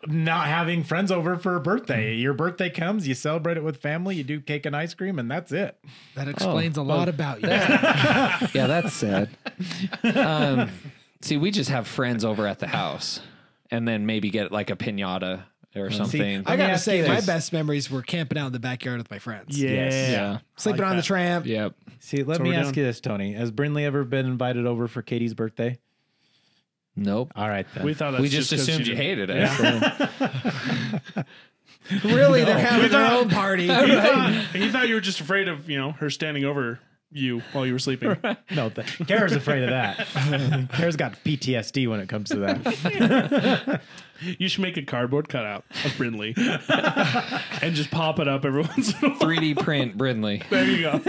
Not having friends over for a birthday. Your birthday comes, you celebrate it with family, you do cake and ice cream, and that's it. That explains a lot about you. Yeah, that's sad. See, we just have friends over at the house and then maybe get like a piñata or something. I me gotta ask say, you my this. best memories were camping out in the backyard with my friends. Yeah. Sleeping like on the that. tramp. Yep. See, let what me we're ask doing. you this, Tony. Has Brinley ever been invited over for Katie's birthday? Nope. All right, then. We thought that's We just 'cause assumed you hated it. Really, they're having their thought- own party. He thought you were just afraid of, her standing over you while you were sleeping. No, Kara's afraid of that. Kara's got PTSD when it comes to that. You should make a cardboard cutout of Brindley and just pop it up every once in a while. 3D print Brindley. There you go.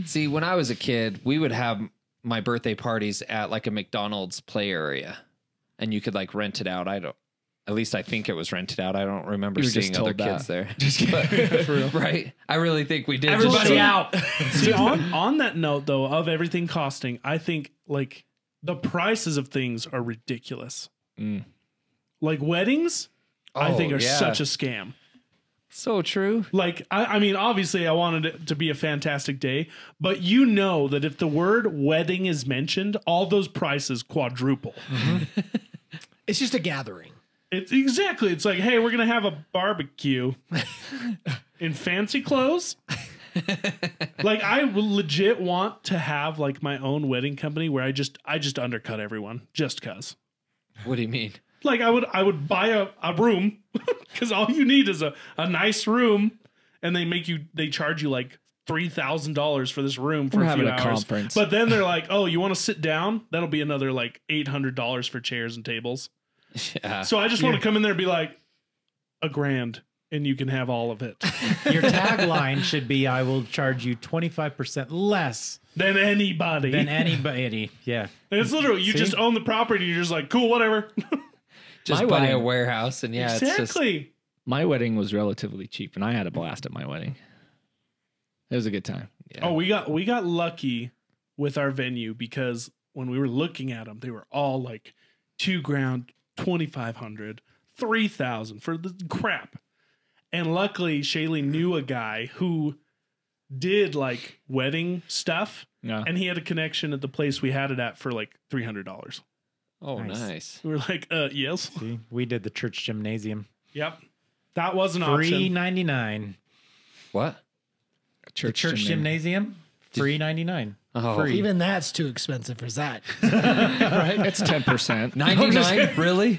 See, when I was a kid, we would have my birthday parties at like a McDonald's play area, and you could like rent it out. At least I think it was rented out. I don't remember You were just seeing other told kids there. For real. Right? I really think we did. Everybody just- out. See, on that note, though, of everything costing, I think like the prices of things are ridiculous. Like weddings, I think Oh, are yeah. such a scam. So true. Like, I mean, obviously, I wanted it to be a fantastic day, but you know that if the word wedding is mentioned, all those prices quadruple. It's just a gathering. It's exactly. It's like, hey, we're gonna have a barbecue in fancy clothes. Like, I legit want to have like my own wedding company where I just undercut everyone just cause. What do you mean? Like, I would buy a room because all you need is a nice room, and they charge you like $3,000 for this room for We're a few having a hours. conference. But then they're like, oh, you want to sit down? That'll be another like $800 for chairs and tables. Yeah. So I just want to come in there and be like, $1,000, and you can have all of it. Your tagline should be, I will charge you 25% less Than anybody. than anybody. Yeah. And it's literally, you just own the property, and you're just like, cool, whatever. Just My buy a wedding- warehouse and yeah, it's just Exactly. My wedding was relatively cheap, and I had a blast at my wedding. It was a good time. yeah. Oh, we got lucky with our venue because when we were looking at them, they were all like $2,000, $2,500, $3,000 for the crap. And luckily, Shaylee knew a guy who did like wedding stuff, Yeah. and he had a connection at the place we had it at for like $300. Oh, Nice. nice. We were like, yes, See, we did the church gymnasium. yep. That was an option. $3.99. What? Church gymnasium. $3.99. Oh, Free. Even that's too expensive for that. Right? It's 10%. 99? Really?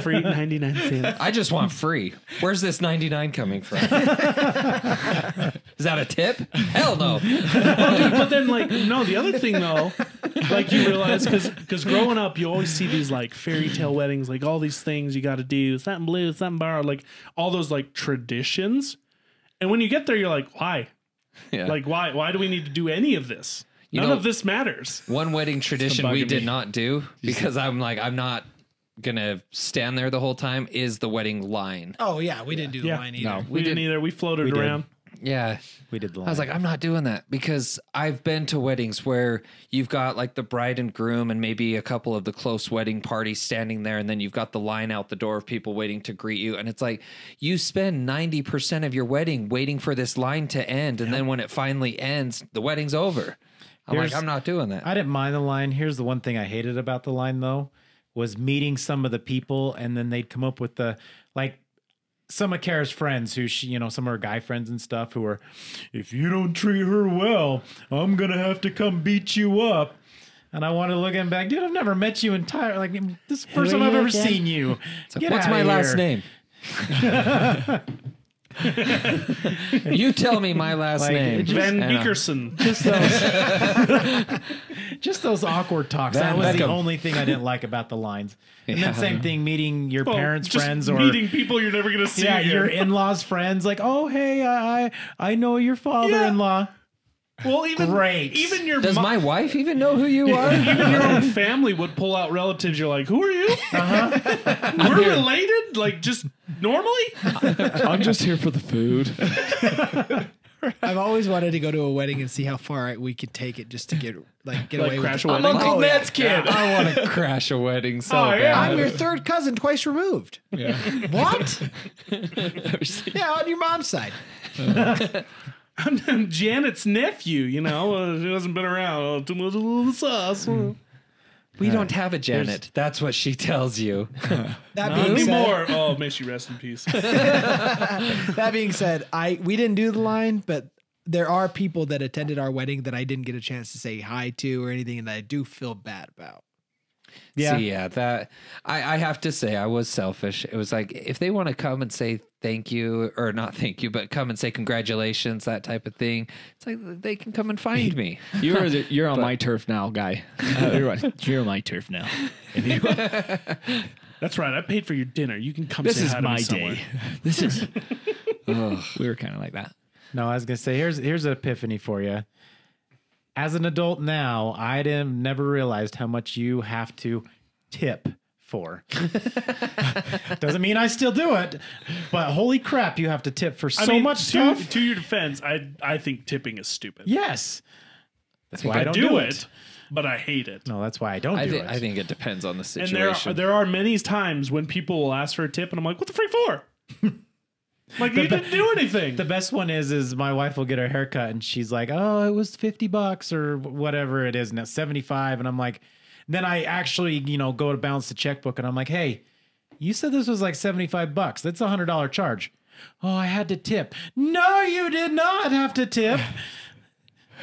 Free 99 cents. I just want free. Where's this 99 coming from? Is that a tip? Hell no. But then, like, no, the other thing, though, like, you realize, because growing up, you always see these, like, fairy tale weddings, like, all these things you got to do, something blue, something borrowed, like, all those, like, traditions. And when you get there, you're like, why? Yeah. Like, why do we need to do any of this? None of this matters. One wedding tradition we did not do, because I'm not going to stand there the whole time, is the wedding line. Oh, yeah. We didn't do the line either. No, we didn't either. We floated around. Yeah. We did the line. I was like, I'm not doing that, because I've been to weddings where you've got like the bride and groom and maybe a couple of the close wedding parties standing there. And then you've got the line out the door of people waiting to greet you. And it's like, you spend 90% of your wedding waiting for this line to end. And then when it finally ends, the wedding's over. I'm not doing that. I didn't mind the line. Here's the one thing I hated about the line, though, was meeting some of the people, and then they'd come up with the, like, some of Kara's friends who she, some of her guy friends and stuff who are, if you don't treat her well, I'm going to have to come beat you up. And I want to look at him back, dude, I've never met you entire, like, this is the first time I've ever seen you. What's my last name? You tell me my last name. Van Beekerson. Just those awkward talks. That was the only thing I didn't like about the lines. And then same thing, meeting your parents' friends, or meeting people you're never going to see. Yeah, again. your in-laws' friends. Like, oh, hey, I know your father-in-law. Well, even your does my wife even know who you are? Even your own family would pull out relatives. You're like, who are you? We're related, like, just normally. I'm just here for the food. I've always wanted to go to a wedding and see how far we could take it, just to get away crash with a it. wedding. Uncle Ned's kid. I want to crash a wedding so bad. I'm your third cousin, twice removed. Yeah. What? Yeah, on your mom's side. I'm Janet's nephew. She hasn't been around. Too much of the sauce. We don't have a Janet. That's what she tells you. That Not being said, anymore. Oh, may she rest in peace. that being said, we didn't do the line, but there are people that attended our wedding that I didn't get a chance to say hi to or anything, and that I do feel bad about. Yeah. See, that I have to say I was selfish. It was like, if they want to come and say thank you, or not thank you, but come and say congratulations, that type of thing, it's like they can come and find me. You're on my turf now, guy. You're on my turf now. That's right. I paid for your dinner. You can come. This say is hi to me my somewhere. day. This is. We were kind of like that. No, I was gonna say here's an epiphany for you. As an adult now, I never realized how much you have to tip for. Doesn't mean I still do it, but holy crap, you have to tip for much stuff. To your defense, I think tipping is stupid. Yes, that's why I don't do it, but I hate it. No, that's why I don't do it. I think it depends on the And situation. there are many times when people will ask for a tip, and I'm like, "What the freak for?" Like, you didn't do anything. The best one is my wife will get her haircut and she's like, oh, it was $50 or whatever it is now, 75. And I'm like, then I actually, go to balance the checkbook and I'm like, hey, you said this was like $75. That's $100 charge. Oh, I had to tip. No, you did not have to tip.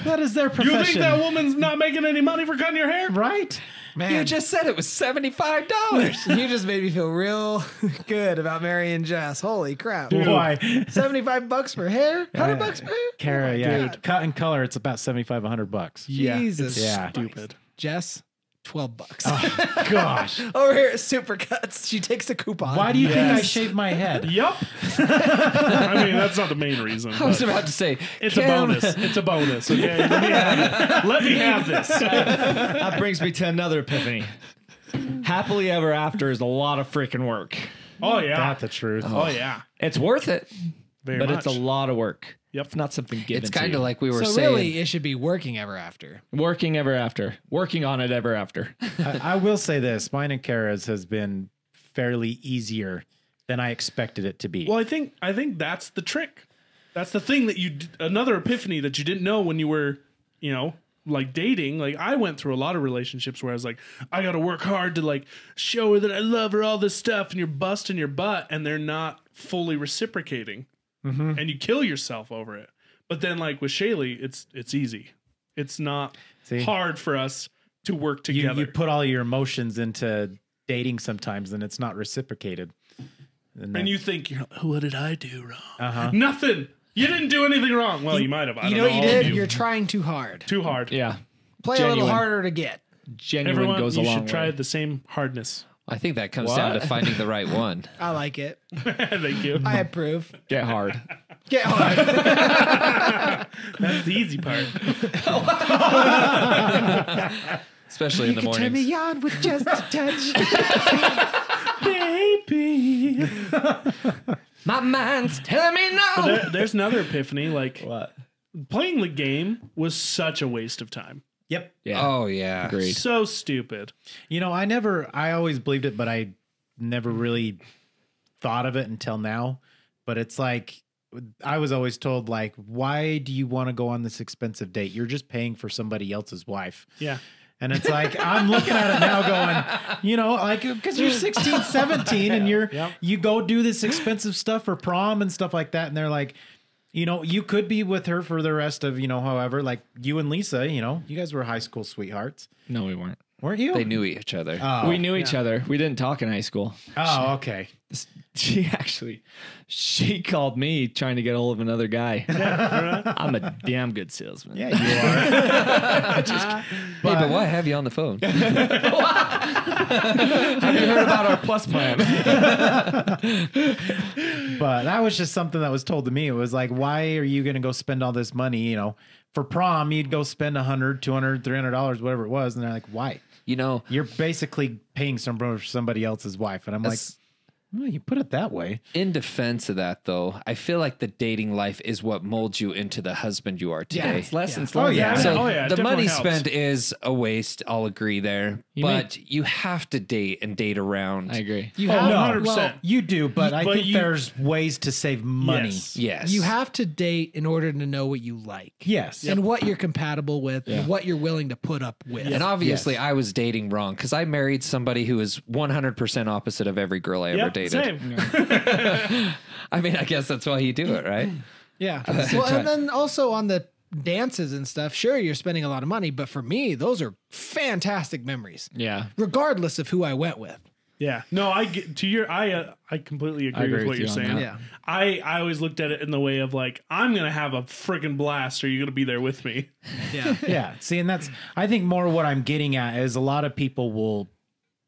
That is their profession. You think that woman's not making any money for cutting your hair? Right? Man, you just said it was $75. you just made me feel real good about Mary and Jess. Holy crap. Why? $75 for hair? $100 for hair? Kara, yeah. God. Cut and color, it's about $75, $100. Jesus. Yeah. Stupid. Jess, $12. Oh, gosh. Over here at Supercuts, she takes a coupon. Why do you think I shaved my head? Yup. I mean, that's not the main reason. I was but about to say, it's a bonus. It's a bonus. Okay, let me have this. That brings me to another epiphany. Happily ever after is a lot of freaking work. Oh yeah, That's the truth. oh yeah, it's worth it, very But much. it's a lot of work. Yep. It's not something given It's to kind you. of like we were So saying. really, it should be working ever after. Working ever after. Working on it ever after. I will say this: mine and Kara's has been fairly easier than I expected it to be. Well, I think that's the trick. That's the thing that another epiphany that you didn't know when you were, like dating, like I went through a lot of relationships where I was like, I got to work hard to like show her that I love her, all this stuff, and you're busting your butt, and they're not fully reciprocating, and you kill yourself over it. But then, like with Shaylee, it's easy. It's not hard for us to work together. You put all your emotions into dating sometimes, and it's not reciprocated. And you think, what did I do wrong? Nothing. You didn't do anything wrong. Well, you might have. I You don't know what you all of did? You're trying too hard. too hard. Yeah. Play a Genuine. little harder to get. Genuine Everyone, goes a you long should try way. the same hardness. I think that comes down to finding the right one. I like it. Thank you. I approve. Get hard. Get hard. That's the easy part. Especially in the morning. Turn me on with just a touch. Baby. My mind's telling me no. But there's another epiphany. Like What? playing the game was such a waste of time. Yep. Yeah. Oh, yeah. Agreed. So stupid. You know, I always believed it, but I never really thought of it until now. But it's like, I was always told, like, why do you want to go on this expensive date? You're just paying for somebody else's wife. Yeah. And it's like, I'm looking at it now going, you know, like, because you're 16, 17 and you go do this expensive stuff for prom and stuff like that. And they're like, you know, you could be with her for the rest of, you know, however, like you and Lisa, you know, you guys were high school sweethearts. No, we weren't. Weren't you? They knew each other. Oh, We knew each other. We didn't talk in high school. oh, okay. She called me trying to get a hold of another guy. I'm a damn good salesman. Yeah, you are. Hey, but why have you on the phone? Have you heard about our plus plan? But that was just something that was told to me. It was like, why are you going to go spend all this money? You know, for prom, you'd go spend $100, $200, $300, whatever it was. And they're like, why? You know, You're basically paying somebody else's wife. And I'm like, well, you put it that way. in defense of that, though, I feel like the dating life is what molds you into the husband you are today. It's lessons Oh, learned. yeah. So Oh, yeah, it the money definitely helps. spent is a waste. I'll agree there. But you have to date and date around. I agree. You Oh, have, no, well, 100%. You do, but I But think you- there's ways to save money. Yes. Yes. you have to date in order to know what you like. Yes. And what you're compatible with and what you're willing to put up with. And obviously, I was dating wrong because I married somebody who was 100% opposite of every girl I ever Yep, dated. same. I mean, I guess that's why you do it, right? Yeah. Well, and then also on the dances and stuff, sure, you're spending a lot of money, but for me, those are fantastic memories, Yeah. regardless of who I went with. Yeah. No, I get to your. I completely agree, agree with what with you're you on saying. that. Yeah. I always looked at it in the way of like, I'm gonna have a friggin' blast. Are you gonna be there with me? Yeah. Yeah. See, and that's, I think more what I'm getting at is a lot of people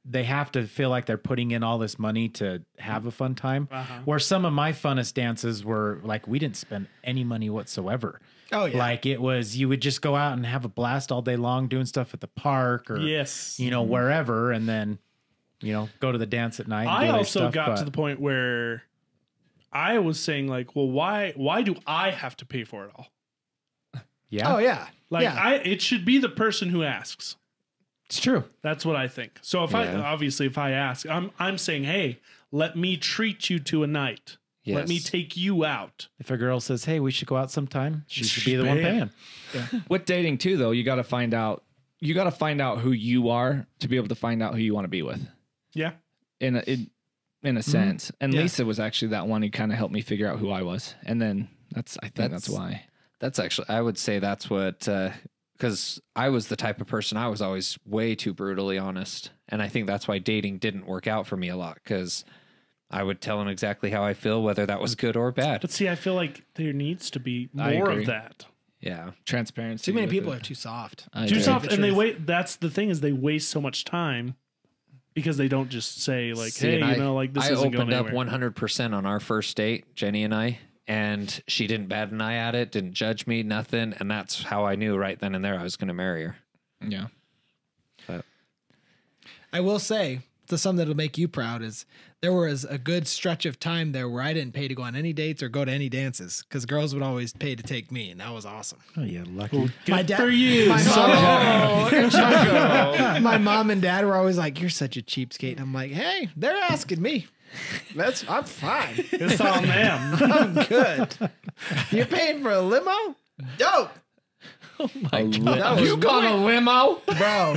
they have to feel like they're putting in all this money to have a fun time. Where some of my funnest dances were like, we didn't spend any money whatsoever. Oh, yeah. Like it was, you would just go out and have a blast all day long doing stuff at the park or, Yes. you know, wherever. And then, you know, go to the dance at night. And I do other also stuff, got but- to the point where I was saying like, well, why do I have to pay for it all? Yeah. Oh, yeah. Like yeah. it should be the person who asks. It's true. That's what I think. So if I ask, I'm saying, hey, let me treat you to a night. Let me Yes. take you out. If a girl says, hey, we should go out sometime, she should be the one Bam. paying. With dating too, though, you got to find out. You got to find out who you are to be able to find out who you want to be with. Yeah. In a sense. And Yeah. Lisa was actually that one who kind of helped me figure out who I was. And then I think that's why. That's actually, I would say that's what, because I was the type of person, I was always way too brutally honest. And I think that's why dating didn't work out for me a lot, because I would tell him exactly how I feel, whether that was good or bad. But see, I feel like there needs to be I more agree. of that. Yeah. Transparency. Too many with people it. are too soft. I Too agree. soft, and they truth. wait. That's the thing, is they waste so much time because they don't just say like, See, hey, and you know, like this I isn't going opened up anywhere. 100% on our first date, Jenny and I, and she didn't bat an eye at it, didn't judge me, nothing. And that's how I knew right then and there I was going to marry her. Yeah. I will say, to something that'll make you proud, is there was a good stretch of time there where I didn't pay to go on any dates or go to any dances because girls would always pay to take me, and that was awesome. Oh, yeah, lucky. My dad, for you, my son. mom, my mom and dad were always like, "You're such a cheapskate." And I'm like, "Hey, they're asking me. I'm fine. It's on them. I'm good. You're paying for a limo? Dope." You got a limo, Bro,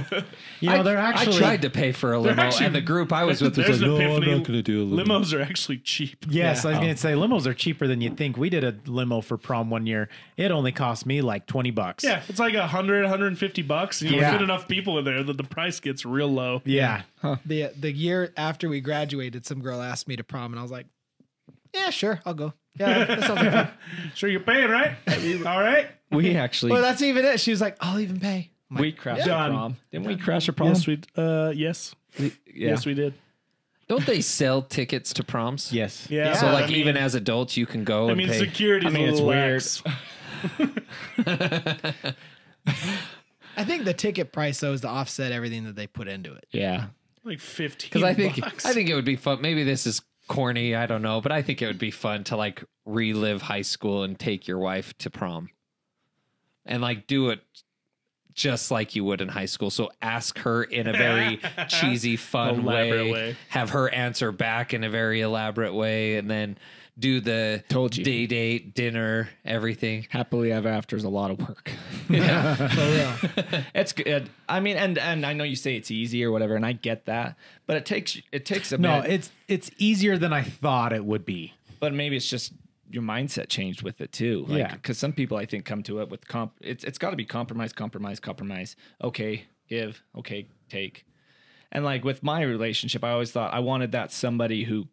You know, they're I actually. tried to pay for a limo, actually- and the group I was with was There's like, an "No, I'm epiphany. not going to do a limo." Limos are actually cheap. Yes, I was going to say limos are cheaper than you'd think. We did a limo for prom one year. It only cost me like $20. Yeah, it's like $100-$150. And you Yeah. fit enough people in there that the price gets real low. Yeah. the year after we graduated, some girl asked me to prom, and I was like, "Yeah, sure, I'll go." Yeah, that sounds like fun. Sure, you're paying, right? All right. We actually Well, that's even it. She was like, "I'll even pay." I'm like, we crashed Done. a prom. Didn't we crash a prom? Yes, we did. Don't they sell tickets to proms? Yes. Yeah. So, like, I mean, even as adults, you can go I and mean, pay. security's I mean, a it's little weird. lax. I think the ticket price though is to offset everything that they put into it. Yeah. Like 15 Because I think it would be fun. Maybe this is corny, I don't know, but I think it would be fun to like relive high school and take your wife to prom, and like do it just like you would in high school. So ask her in a very cheesy, fun Elaborate way, way. have her answer back in a very elaborate way, and then do the Told you. day date, dinner, everything. Happily ever after is a lot of work. For real. It's good. I mean, and I know you say it's easy or whatever, and I get that, but it takes a No, bit. it's easier than I thought it would be. But maybe it's just your mindset changed with it too. Like, Yeah. Because some people I think come to it with it's got to be compromise. Okay, give. Okay, take. And like with my relationship, I always thought I wanted that somebody who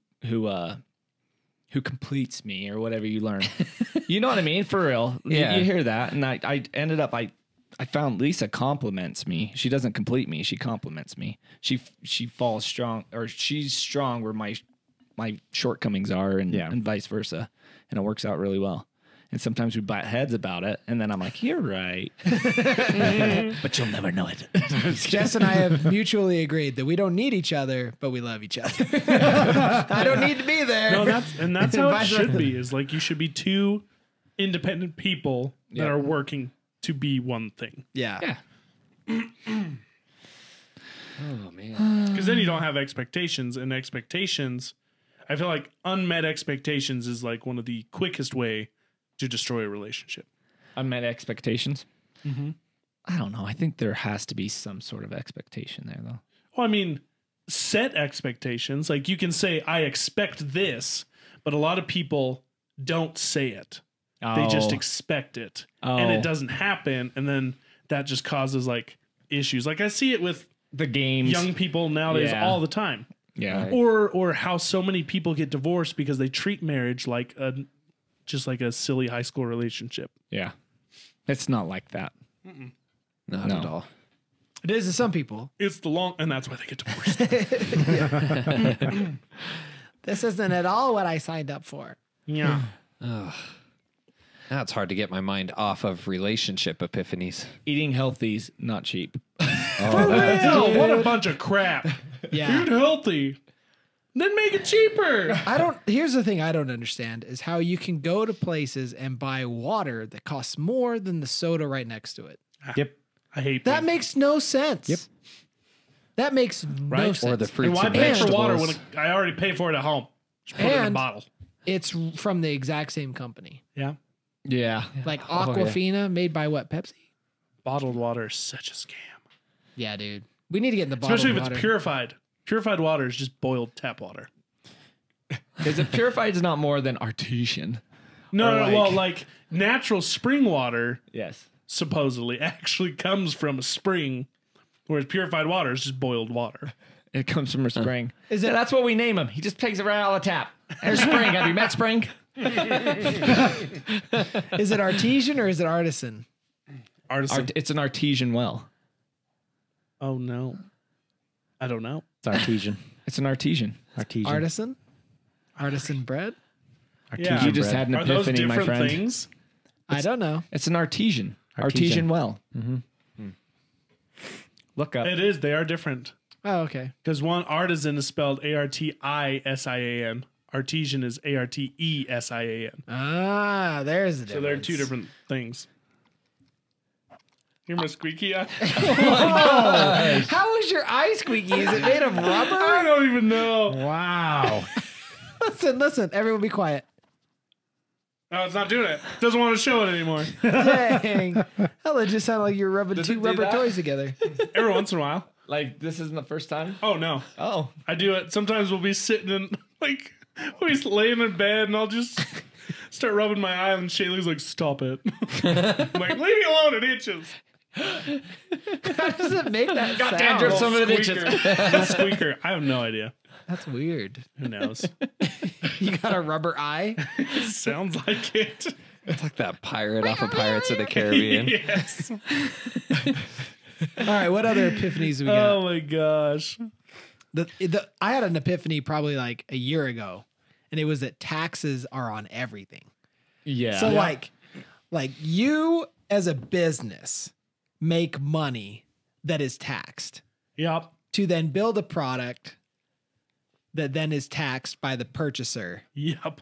completes me or whatever you learn. You know what I mean? For real. Yeah. You hear that. And I ended up, I found Lisa compliments me. She doesn't complete me. She compliments me. She falls strong, or she's strong where my shortcomings are, and vice versa. And it works out really well. And sometimes we butt heads about it. And then I'm like, you're right. But you'll never know it. Jess and I have mutually agreed that we don't need each other, but we love each other. I don't need to be there. No, that's how it Vice should versa. be. Is like you should be two independent people that Yeah. are working to be one thing. Yeah. Oh man. Because then you don't have expectations, and expectations, I feel like unmet expectations is like one of the quickest way to destroy a relationship. Unmet expectations. I don't know. I think there has to be some sort of expectation there, though. Well, I mean, set expectations. Like you can say, I expect this, but a lot of people don't say it. They just expect it. And Oh. it doesn't happen. And then that just causes like issues. Like I see it with The games. young people nowadays Yeah. all the time. Yeah. Or how so many people get divorced because they treat marriage like just like a silly high school relationship. Yeah. It's not like that. Not No. at all. It is to some people. It's and that's why they get divorced. This isn't at all what I signed up for. Yeah. Now it's hard to get my mind off of relationship epiphanies. Eating healthy's not cheap. For real? What a bunch of crap. Yeah. Eat healthy. Then make it cheaper. Here's the thing I don't understand is how you can go to places and buy water that costs more than the soda right next to it. Yep. I hate That makes no sense. Yep. That makes no Right? sense. Or the And fruits why and pay for water vegetables. when I already pay for it at home? Just put it in a And- bottle. It's from the exact same company. Yeah. Yeah. Like Oh, yeah. Aquafina made by what, Pepsi? Bottled water is such a scam. Yeah, dude. We need to get in the bottled Especially if water. it's purified. Purified water is just boiled tap water. Because if purified is not more than artesian. No, Or well, like natural spring water Yes. supposedly actually comes from a spring, whereas purified water is just boiled water. It comes from a spring. Is it- That's what we name him. He just takes it right out of the tap. There's spring. Have you met spring? Is it artesian or is it artisan? Artisan. It's an artesian well. Oh no, I don't know. It's artesian. It's an artesian. Artesian. Artisan? Artisan bread? Yeah, You just had an are those epiphany, my different friend. things? I don't know. It's an artesian. Artesian. Artesian well. Look up. It is. They are different Oh, okay. because one artisan is spelled ARTISIAN. Artesian is ARTESIAN. Ah, there's the difference. So they're two different things. Hear my squeaky eye? How is your eye squeaky? Is it made of rubber? I don't even know. Wow. Listen, everyone be quiet. Oh, it's not doing it. Doesn't want to show it anymore. Dang. Hell, it just sounded like you're rubbing Does two it do rubber that? toys together. Every once in a while. Like, this isn't the first time? Oh, no. Oh. I do it. Sometimes we'll be sitting in, like, we'll be laying in bed and I'll just start rubbing my eye and Shaylee's like, stop it. I'm like, leave me alone, it itches. How does it make that sound? dandruff, some of it itches. Little squeaker. I have no idea. That's weird. Who knows? You got a rubber eye? Sounds like it. It's like that pirate off of Pirates of the Caribbean. Yes. All right, what other epiphanies do we got? Oh my gosh. I had an epiphany probably like a year ago, and it was that taxes are on everything. Yeah. So like you as a business make money that is taxed Yep. to then build a product that then is taxed by the purchaser. Yep.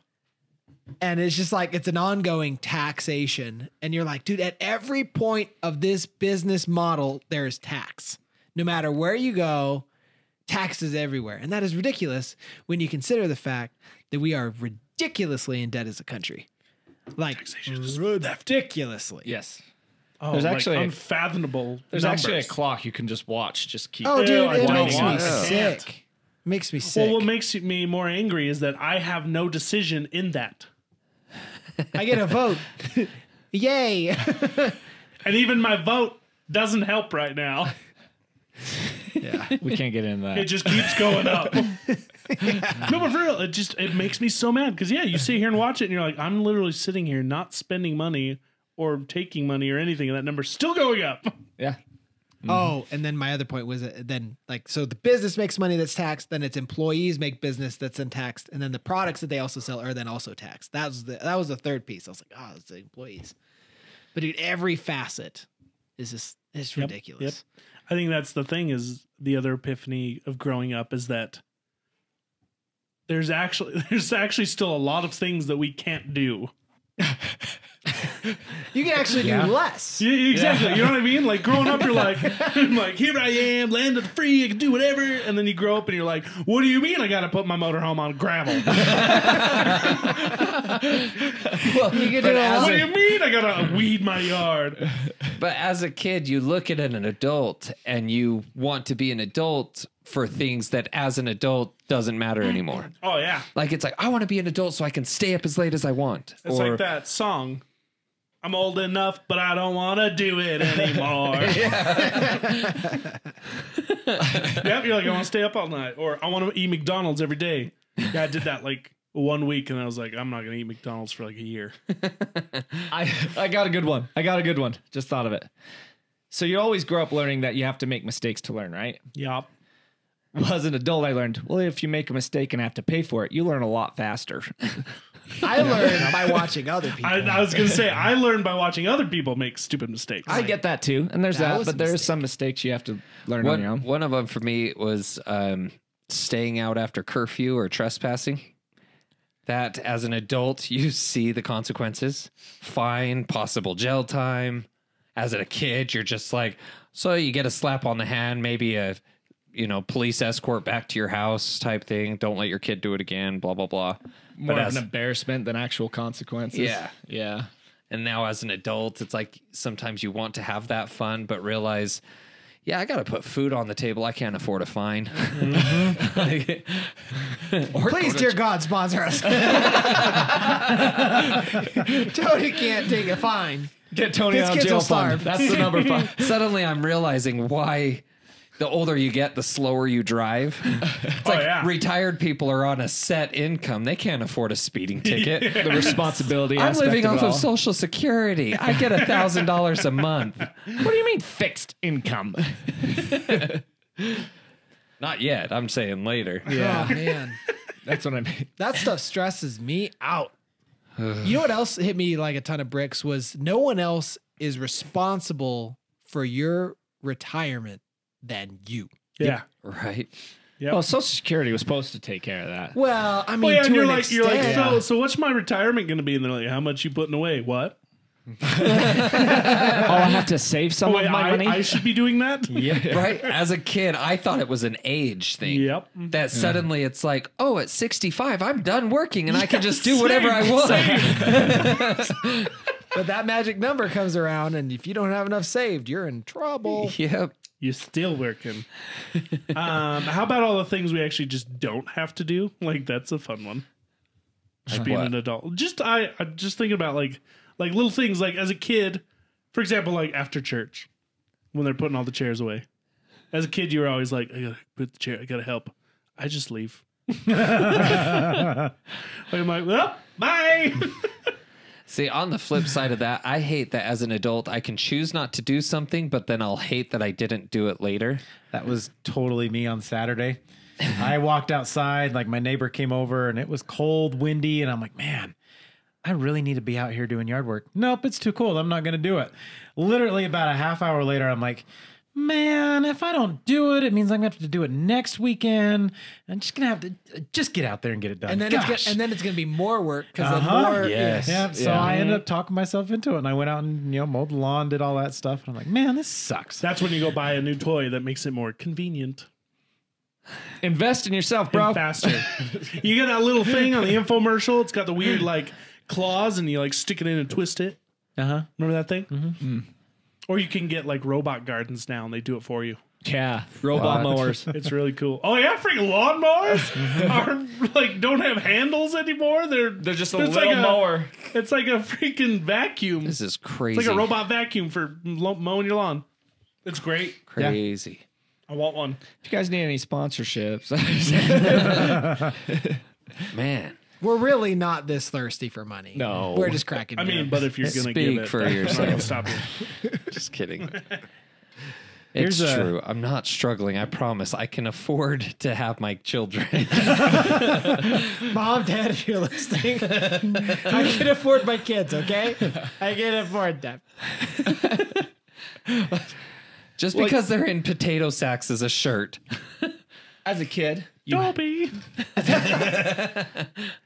And it's just like, it's an ongoing taxation. And you're like, dude, at every point of this business model, there's tax. No matter where you go, taxes everywhere. And that is ridiculous when you consider the fact that we are ridiculously in debt as a country. Like, ridiculously. Yes. Oh, There's like actually unfathomable. There's actually a numbers. clock you can just watch. Just keep. Oh, dude, I it don't makes me want to. sick. Makes me sick. Well, what makes me more angry is that I have no decision in that. I get a vote. Yay. And even my vote doesn't help right now. Yeah. We can't get into It that. just keeps going up. No, but for real, it makes me so mad because you sit here and watch it and you're like, I'm literally sitting here not spending money or taking money or anything, and that number's still going up. Yeah. Oh, and then my other point was then like, so the business makes money that's taxed, then its employees make business that's then taxed, and then the products that they also sell are then also taxed. That was the third piece. I was like, oh, it's the employees. But dude, every facet is just, it's ridiculous. Yep. I think that's the thing is the other epiphany of growing up is that there's actually still a lot of things that we can't do. You can actually do less. Yeah, exactly. You know what I mean? Like growing up, you're like, I'm like, here I am, land of the free, I can do whatever. And then you grow up and you're like, what do you mean I got to put my motorhome on gravel? Well, you can do What do you mean I got to weed my yard? But as a kid, you look at an adult and you want to be an adult for things that as an adult doesn't matter anymore. Oh, yeah. Like, it's like, I want to be an adult so I can stay up as late as I want. It's like that song. I'm old enough, but I don't want to do it anymore. Yep, you're like, I want to stay up all night. Or I want to eat McDonald's every day. Yeah, I did that like 1 week, and I was like, I'm not going to eat McDonald's for like a year. I got a good one. Just thought of it. So you always grow up learning that you have to make mistakes to learn, right? Yep. Well, as an adult, I learned, well, if you make a mistake and have to pay for it, you learn a lot faster. I learned by watching other people. I was going to say, I learned by watching other people make stupid mistakes. I get that too. And there's That that, was a but there's mistake. some mistakes you have to learn on your own. One of them for me was staying out after curfew or trespassing. That as an adult, you see the consequences. Fine, possible jail time. As a kid, you're just like, so you get a slap on the hand, maybe a police escort back to your house type thing. Don't let your kid do it again, blah, blah, blah. More But of an embarrassment than actual consequences. Yeah. Yeah. And now as an adult, it's like sometimes you want to have that fun, but realize, yeah, I got to put food on the table. I can't afford a fine. Please, dear God, sponsor us. Tony can't take a fine. Get Tony His out of kids jail will fund. starve. That's the number 5. Suddenly I'm realizing why the older you get, the slower you drive. It's like yeah. retired people are on a set income. They can't afford a speeding ticket. The responsibility I'm aspect living of off it of all. Social Security. I get $1,000 a month. What do you mean fixed income? Not yet. I'm saying later. Yeah. Oh, man. That's what I mean. That stuff stresses me out. You know what else hit me like a ton of bricks was no one else is responsible for your retirement than you. Yeah. Right. Yep. Well, Social Security was supposed to take care of that. Well, I mean, Well, yeah, to and you're an like, extent. so what's my retirement going to be? And they're like, how much you putting away? What? I have to save some Wait, of my money. I should be doing that? Right? As a kid, I thought it was an age thing. Yep. That suddenly it's like, oh, at 65, I'm done working and I can just do whatever I want. But that magic number comes around, and if you don't have enough saved, you're in trouble. Yep. You're still working. How about all the things we actually just don't have to do? Like, that's a fun one. Just being what? an adult. I just thinking about like little things, like as a kid, for example, like after church when they're putting all the chairs away. As a kid, you were always like, I gotta put the chair, I gotta help. I just leave. Like, I'm like, well, bye. See, on the flip side of that, I hate that as an adult, I can choose not to do something, but then I'll hate that I didn't do it later. That was totally me on Saturday. I walked outside, like my neighbor came over and it was cold, windy, and I'm like, man, I really need to be out here doing yard work. Nope, it's too cold. I'm not going to do it. Literally about a half hour later, I'm like, man, if I don't do it, it means I'm going to have to do it next weekend. I'm just going to have to just get out there and get it done. And then it's gonna be more work because more. Yes. Yeah, so I ended up talking myself into it, and I went out and mowed the lawn, did all that stuff. And I'm like, man, this sucks. That's when you go buy a new toy that makes it more convenient. Invest in yourself, bro. And faster. You get that little thing on the infomercial. It's got the weird like claws, and you like stick it in and twist it. Remember that thing? Mm-hmm. Or you can get like robot gardens now, and they do it for you. Yeah, robot mowers. It's really cool. Oh yeah, freaking lawnmowers are like don't have handles anymore. They're just a it's little like mower. It's like a freaking vacuum. This is crazy. It's like a robot vacuum for mowing your lawn. It's great. Crazy. I want one. If you guys need any sponsorships, Man. We're really not this thirsty for money. No. We're just cracking. I mean, jokes. but if you're gonna Speak give it, for I'm not gonna yourself. stop you. Just kidding. Here's It's a- true. I'm not struggling. I promise. I can afford to have my children. Mom, Dad, if you're listening, I can afford my kids. Okay, I can afford them. Just because they're in potato sacks as a shirt. as a kid, Dobby.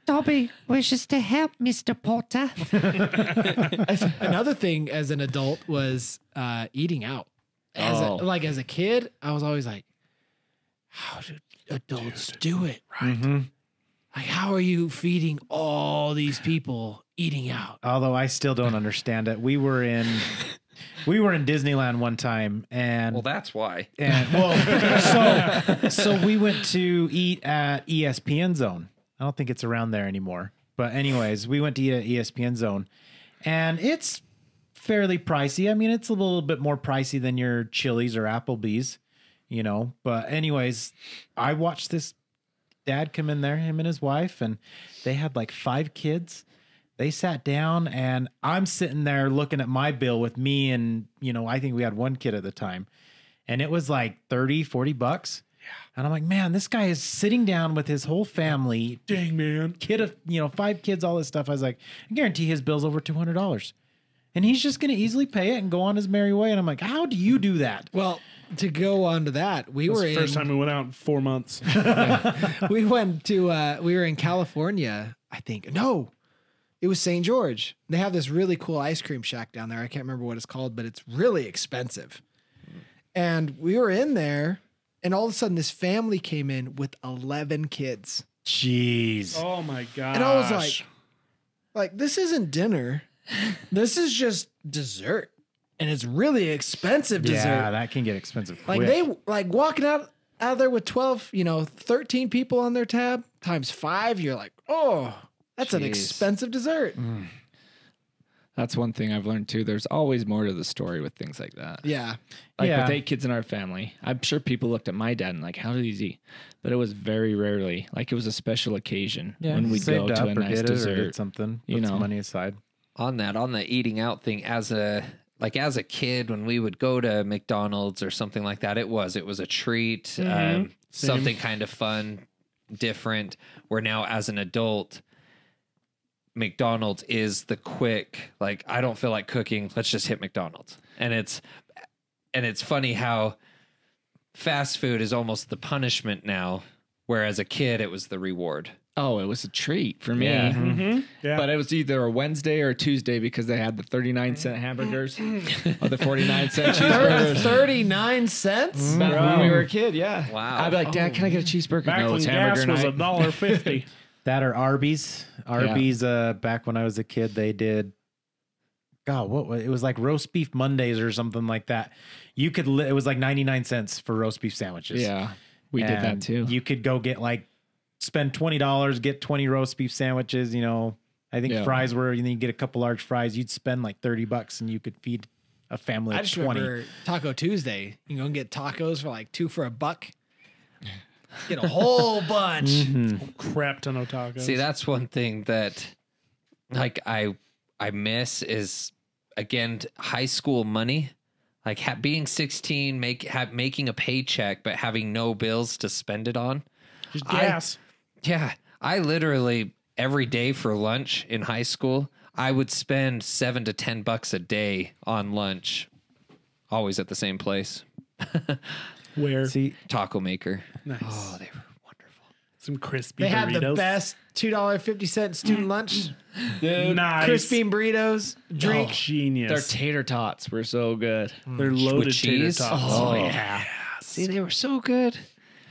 Dobby wishes to help Mr. Potter. Another thing as an adult was eating out. As a kid, I was always like, how do adults do it? Right. Like, how are you feeding all these people eating out? Although I still don't understand it. We were in Disneyland one time, and Well, that's why. so we went to eat at ESPN Zone. I don't think it's around there anymore. But anyways, we went to eat at ESPN Zone, and it's fairly pricey. I mean, it's a little bit more pricey than your Chili's or Applebee's, But anyways, I watched this dad come in there, him and his wife, and they had like 5 kids. They sat down, and I'm sitting there looking at my bill with me and, I think we had 1 kid at the time. And it was like $30-40. Yeah. And I'm like, man, this guy is sitting down with his whole family. Dang, man. Kid of, 5 kids, all this stuff. I was like, I guarantee his bill's over $200. And he's just going to easily pay it and go on his merry way. And I'm like, how do you do that? Well, to go on to that, we That's were the first time we went out in 4 months. we were in California, I think. No, it was St. George. They have this really cool ice cream shack down there. I can't remember what it's called, but it's really expensive. And we were in there, and all of a sudden this family came in with 11 kids. Jeez. Oh my god! And I was like, this isn't dinner. This is just dessert. And it's really expensive dessert. Yeah, that can get expensive quick. Like they walking out of there with 12, 13 people on their tab times 5. You're like, oh, that's an Jeez. expensive dessert. that's one thing I've learned too. There's always more to the story with things like that. Yeah. Like Yeah. with 8 kids in our family, I'm sure people looked at my dad and like, how did he eat? But it was very rarely. Like it was a special occasion when we'd go saved to up a or nice did it or dessert. did something. Put some money aside. On the eating out thing, as a kid, when we would go to McDonald's or something like that, it was a treat, something kind of fun, different. Where now as an adult, McDonald's is the quick, like, I don't feel like cooking, let's just hit McDonald's. And it's funny how fast food is almost the punishment now where as a kid it was the reward. Oh, it was a treat for me. Yeah. Yeah. But it was either a Wednesday or a Tuesday because they had the 39-cent hamburgers or the 49-cent cheeseburgers. 39 cents? Back when we were a kid, yeah. Wow. I'd be like, Dad, can I get a cheeseburger? Back No, when it's gas hamburger was night. $1.50. That or Arby's. Arby's, back when I was a kid, they did. God, it was like roast beef Mondays or something like that. You could, it was like 99 cents for roast beef sandwiches. Yeah, we did that And too. You could go get spend $20, get 20 roast beef sandwiches. I think fries were, and then you get a couple large fries. You'd spend like $30 and you could feed a family I of just 20. remember Taco Tuesday. You can go get tacos for like 2 for $1. Get a whole bunch. Crap ton of tacos. See, that's one thing that like I miss is, again, high school money. Like being 16, making a paycheck, but having no bills to spend it on. Just gas. I literally every day for lunch in high school, I would spend $7 to $10 a day on lunch, always at the same place. Where? See, Taco Maker. Nice. Oh, they were wonderful. Some crispy They burritos. had the best $2.50 student lunch. Nice. Crispy burritos, drink. Genius. Their tater tots were so good. They're loaded With cheese? tater tots. Oh, yeah. See, they were so good.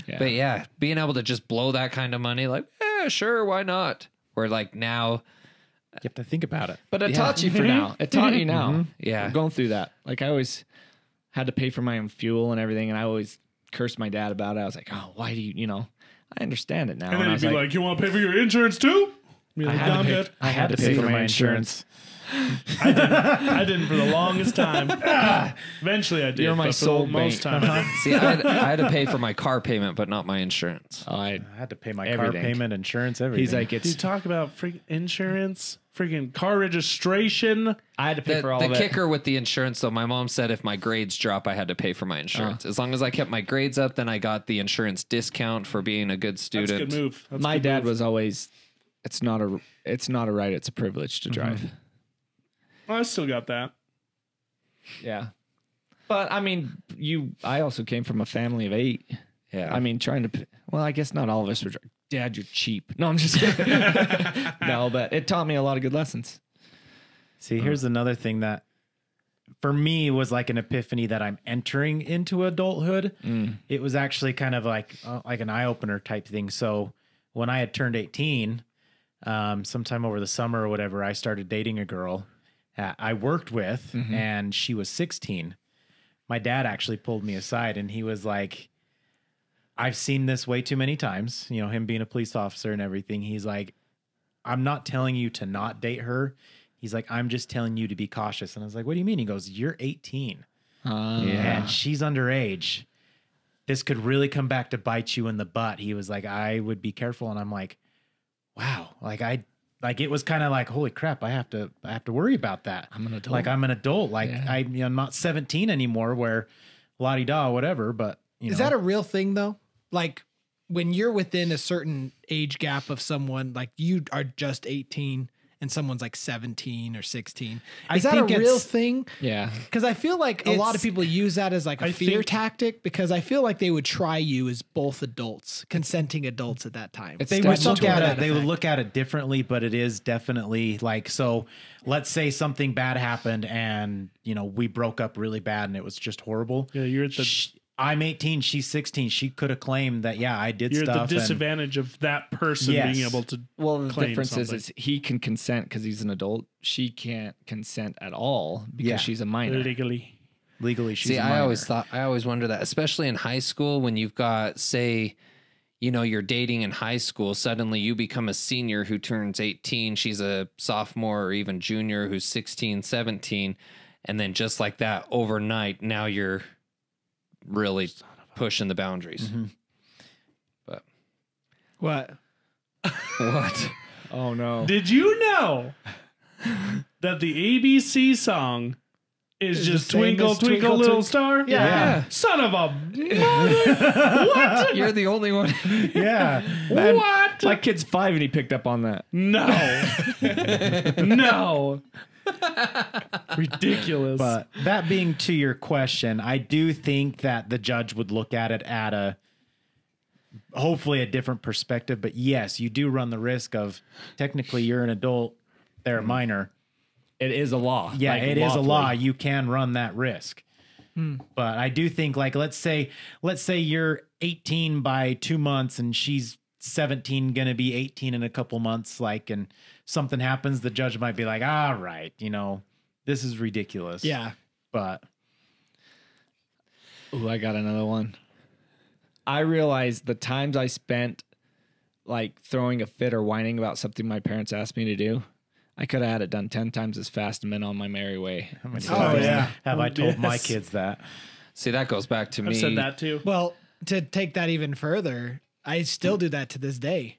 Yeah. But yeah, being able to just blow that kind of money, like, yeah, sure, why not? Where like now, you have to think about it. But it taught you for now. It taught you now. Yeah. I'm going through that. Like I always had to pay for my own fuel and everything, and I always cursed my dad about it. I was like, oh, why do you, I understand it now. And then I he'd was be like, you want to pay for your insurance too? Be like, I had to pay for my insurance. I didn't for the longest time. Eventually I did. You're my but for soul the most bank. time. see, I had to pay for my car payment, but not my insurance. I had to pay my Everything. car payment, insurance, everything. He's like, You it's. talk about freaking insurance, freaking car registration. I had to pay The, for all the of it. kicker with the insurance, though, my mom said if my grades drop, I had to pay for my insurance. As long as I kept my grades up, then I got the insurance discount for being a good student. That's a good move. That's a My good dad move. was always, it's not a right, it's a privilege to drive. I still got that. Yeah. But I mean, I also came from a family of 8. Yeah. I mean, I guess not all of us were, Dad, you're cheap. No, I'm just kidding. No, but it taught me a lot of good lessons. See, here's another thing that for me was like an epiphany that I'm entering into adulthood. It was actually kind of like an eye opener type thing. So when I had turned 18, sometime over the summer or whatever, I started dating a girl I worked with, and she was 16. My dad actually pulled me aside and he was like, I've seen this way too many times, him being a police officer and everything. He's like, I'm not telling you to not date her. He's like, I'm just telling you to be cautious. And I was like, what do you mean? He goes, you're 18 and she's underage. This could really come back to bite you in the butt. He was like, I would be careful. And I'm like, wow. It was kind of like, holy crap, I have to worry about that. I'm an adult. Like I'm an adult. Like I'm not 17 anymore where la-di-da, whatever. But Is that a real thing though? Like when you're within a certain age gap of someone, like you are just 18 and someone's like 17 or 16. Is that a think real it's- thing? Yeah. Because I feel like a lot of people use that as like a fear tactic because I feel like they would try you as both adults, consenting adults at that time. It's they They would would look at it. that They would effect. look at it differently, but it is definitely like, so let's say something bad happened and, we broke up really bad and it was just horrible. Yeah, you're at the I'm 18, she's 16. She could have claimed that, I did you're at stuff. the and- disadvantage of that person Yes. being able to. Well, the claim difference something. is he can consent because he's an adult. She can't consent at all because Yeah. she's a minor. Legally. legally, she's See, a I minor. always wonder that, especially in high school when you've got, say, you're dating in high school, suddenly you become a senior who turns 18. She's a sophomore or even junior who's 16, 17. And then just like that overnight, now you're really pushing the boundaries. But What? what? Oh no. Did you know that the ABC song is just the same Twinkle, as Twinkle, Twinkle, Little Twinkle? Star? Yeah. Son of a You're the only one. Yeah. what? My kid's 5 and he picked up on that. No. No. Ridiculous. But that being to your question, I do think that the judge would look at it at a hopefully a different perspective. But yes, you do run the risk of technically you're an adult, they're a minor. It is a law. Yeah, like, it is a lawfully. law. You can run that risk. But I do think, like, let's say you're 18 by 2 months and she's 17, gonna be 18 in a couple months, like, and something happens, the judge might be like, all right, you know, this is ridiculous. Yeah. But Ooh, I got another one. I realized the times I spent like throwing a fit or whining about something my parents asked me to do, I could have had it done 10 times as fast and been on my merry way. how many Oh, times yeah. have I told my Yes. kids that? See, that goes back to me. I've said that too. Well, to take that even further, I still do that to this day.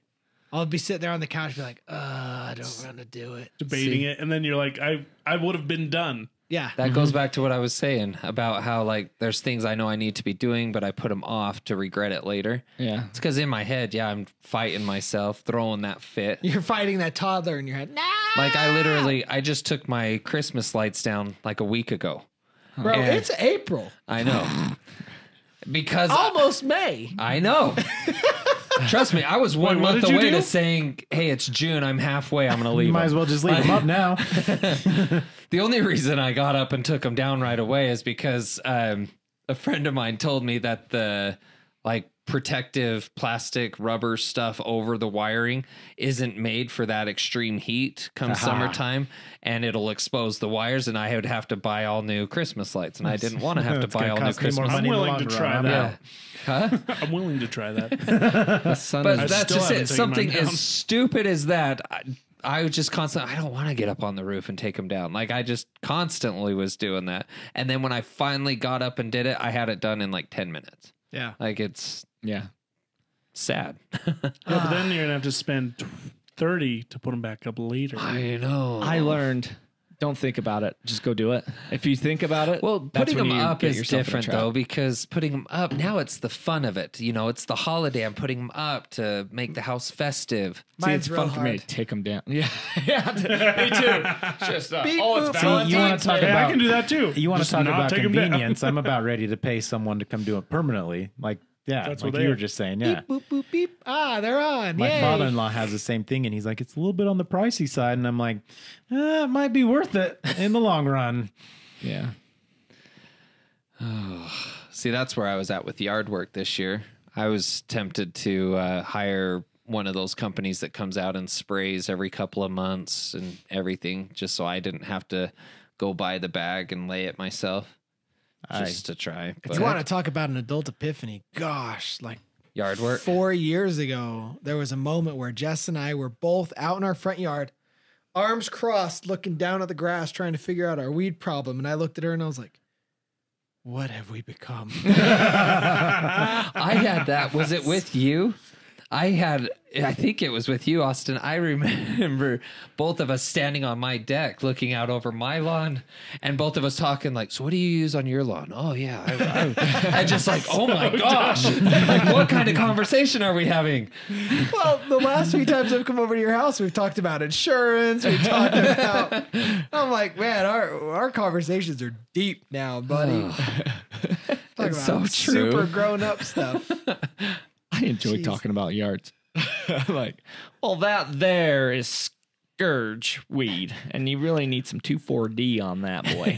I'll be sitting there on the couch, be like, I don't want to do it. Debating it, and then you're like, I would have been done. Yeah. That goes back to what I was saying about how like there's things I know I need to be doing, but I put them off to regret it later. Yeah. It's because in my head, yeah, I'm fighting myself, throwing that fit. You're fighting that toddler in your head. Nah! Like I just took my Christmas lights down like a week ago. Bro, And- it's April. I know. Because Almost May. I know. Trust me, I was one what month did you away do? to saying, hey, it's June. I'm halfway. I'm going to leave. You might them. as well just leave them up now. The only reason I got up and took them down right away is because a friend of mine told me that the like protective plastic rubber stuff over the wiring isn't made for that extreme heat come summertime, and it'll expose the wires, and I would have to buy all new Christmas lights, and I didn't want to have to It's buy gonna all new cost me more Christmas money I'm in the willing long to run. try I'm that. out. Huh? I'm willing to try that. The sun But is that's still just haven't it. taken Something mine down. as stupid as that. I was just constantly, I don't want to get up on the roof and take them down. Like I just constantly was doing that. And then when I finally got up and did it, I had it done in like 10 minutes. Yeah. Like it's yeah. sad. Yeah, but then you're gonna have to spend 30 to put them back up later. I know. I learned, don't think about it. Just go do it. If you think about it, Well, that's putting when them you up get is yourself in a different trap. though, because putting them up now it's the fun of it. You know, it's the holiday. I'm putting them up to make the house festive. See, Mine's it's fun real for me hard. to take them down. Yeah, yeah, me too. Just Beep, oh, boop, it's boop. Valentine's You want to talk Hey, I about can do that too. You want to Just talk not about take 'em down. convenience? I'm about ready to pay someone to come do it permanently. Like, yeah, That's like what you they were are. just saying. Yeah, Beep, boop, boop, beep. Ah, they're on. my Yay. father-in-law has the same thing, and he's like, it's a little bit on the pricey side, and I'm like, it might be worth it in the long run. Yeah. See, that's where I was at with yard work this year. I was tempted to hire one of those companies that comes out and sprays every couple of months and everything, just so I didn't have to go buy the bag and lay it myself, just to try. But You want to talk about an adult epiphany? Gosh, like yard work? 4 years ago, there was a moment where Jess and I were both out in our front yard, arms crossed, looking down at the grass, trying to figure out our weed problem. And I looked at her and I was like, what have we become? I had that. Was it with you? I think it was with you, Austin. I remember both of us standing on my deck looking out over my lawn and both of us talking like, so what do you use on your lawn? Oh, yeah. I just like, oh my gosh. Like, what kind of conversation are we having? Well, the last few times I've come over to your house, we've talked about insurance. We've talked about. I'm like, man, our conversations are deep now, buddy. Talk It's about so true. super grown up stuff. I enjoy Jeez. talking about yards. Like, well, that there is scourge weed, and you really need some 2,4-D on that boy.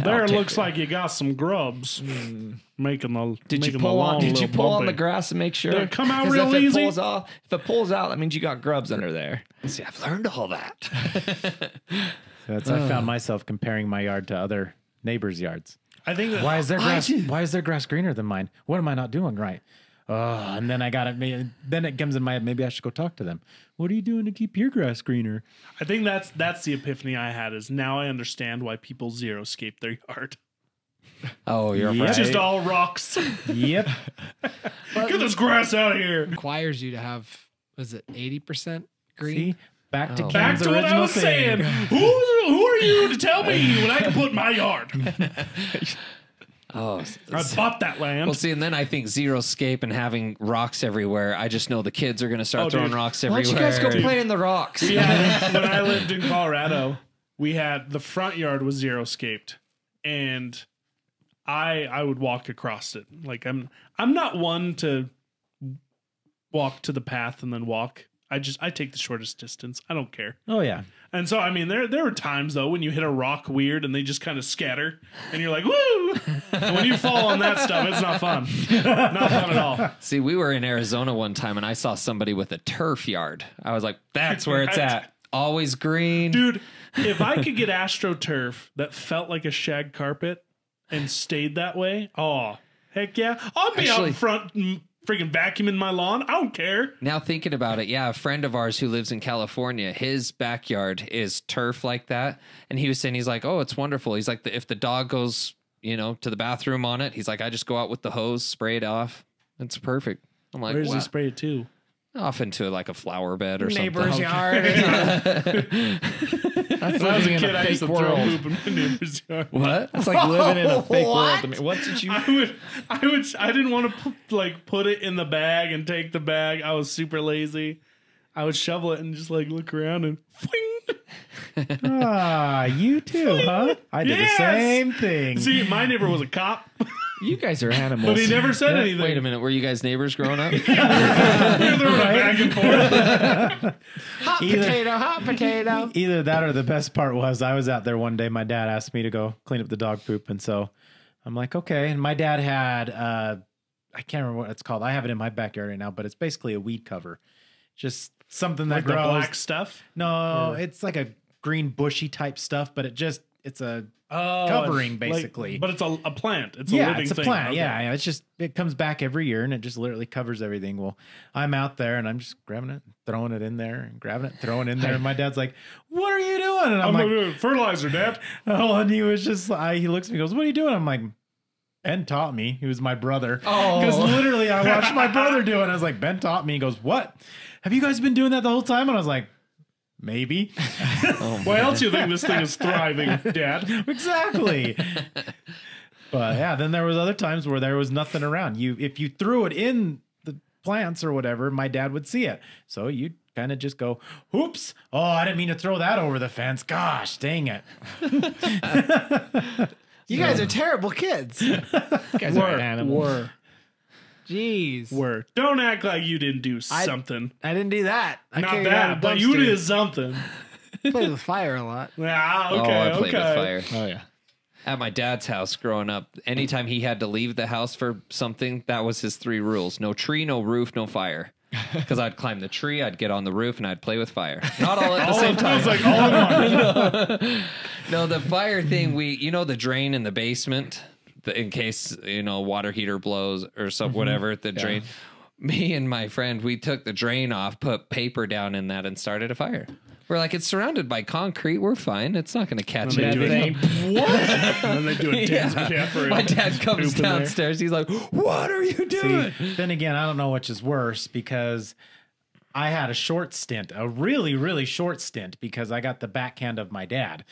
There it looks like you got some grubs making the Did you making pull the on? lawn Did a you little pull on the bumpy. grass and make sure Did it come out 'Cause real if easy? It pulls off, if it pulls out, that means you got grubs under there. See, I've learned all that. That's I found myself comparing my yard to other neighbors' yards. I think that, Why is their grass greener than mine? What am I not doing right? And then I got it. Then it comes in my head. Maybe I should go talk to them. What are you doing to keep your grass greener? I think that's the epiphany I had. Is now I understand why people zero-scape their yard. Oh, you're Yeah. right. It's just all rocks. Yep. Get this grass out of here. Requires you to have, was it 80% green? See, back to Oh. Back Ken's to what I original was thing. saying. Who are you to tell me what I can put in my yard? Oh, I bought that land. well, see, and then I think zero-scape and having rocks everywhere. I just know the kids are going to start Oh, throwing dude. rocks Why everywhere. don't you guys go play in the rocks? We had, when I lived in Colorado, we had the front yard was zero-scaped, and I would walk across it. Like I'm not one to walk to the path and then walk. I take the shortest distance. I don't care. Oh yeah. And so, I mean, there were times, though, when you hit a rock weird and they just kind of scatter and you're like, woo! And when you fall on that stuff, it's not fun. Not fun at all. See, we were in Arizona one time and I saw somebody with a turf yard. I was like, that's where it's at. Always green. Dude, if I could get AstroTurf that felt like a shag carpet and stayed that way, oh, heck yeah. I'll be out front freaking vacuuming my lawn. I don't care. Now thinking about it, yeah, a friend of ours who lives in California, his backyard is turf like that. And he was saying, he's like, oh, it's wonderful. He's like, if the dog goes, to the bathroom on it, he's like, I just go out with the hose, spray it off. It's perfect. I'm like, where does wow. he spray it to? Off into like a flower bed or Neighbor's something. yard. That's living in a fake world. What? It's like living in a fake world to me. What did you? I didn't want to put it in the bag and take the bag. I was super lazy. I would shovel it and just look around and fling. You too, huh? I did the same thing. See, my neighbor was a cop. You guys are animals. But he never said anything. Wait a minute. Were you guys neighbors growing up? We were throwing it back and forth. Hot potato. Either that or the best part was I was out there one day. My dad asked me to go clean up the dog poop. And so I'm like, okay. And my dad had, I can't remember what it's called. I have it in my backyard right now, but it's basically a weed cover. Just something that Like the grows. black stuff? No, it's like a green bushy type stuff, but it's a covering basically. But it's a plant. It's a living it's a thing. plant. Okay. Yeah, it's just it comes back every year and it just literally covers everything. Well, I'm out there and I'm just grabbing it, throwing it in there, and grabbing it, throwing it in there. And my dad's like, "What are you doing?" And I'm like, doing fertilizer, Dad. "Oh," and he was just, he looks at me, and goes, "What are you doing?" I'm like, Ben taught me. He was my brother. Oh. Because literally I watched my brother do it. I was like, Ben taught me. He goes, "What? Have you guys been doing that the whole time?" And I was like, maybe. Why else do you think this thing is thriving, Dad? Exactly. But yeah, then there was other times where there was nothing around. If you threw it in the plants or whatever, my dad would see it. So you'd kind of just go, "Oops. Oh, I didn't mean to throw that over the fence. Gosh, dang it." You guys are terrible kids. You guys are animals. Jeez. Don't act like you didn't do something. I didn't do that. I Not carried out a that, but you dumpster. did something. Played with fire a lot. Yeah, Oh, okay, I played with fire. Oh, yeah. At my dad's house growing up, anytime he had to leave the house for something, that was his 3 rules. No tree, no roof, no fire. Because I'd climb the tree, I'd get on the roof, and I'd play with fire. Not all at the same time. It was like all in one. No, the fire thing, the drain in the basement, in case, water heater blows or whatever, the drain. Me and my friend, we took the drain off, put paper down in that, and started a fire. We're like, it's surrounded by concrete. We're fine. It's not going to catch anything. What? And they do a dance with Jeffrey. My dad comes downstairs. He's like, "What are you doing?" See, then again, I don't know which is worse because I had a short stint, a really, really short stint because I got the backhand of my dad.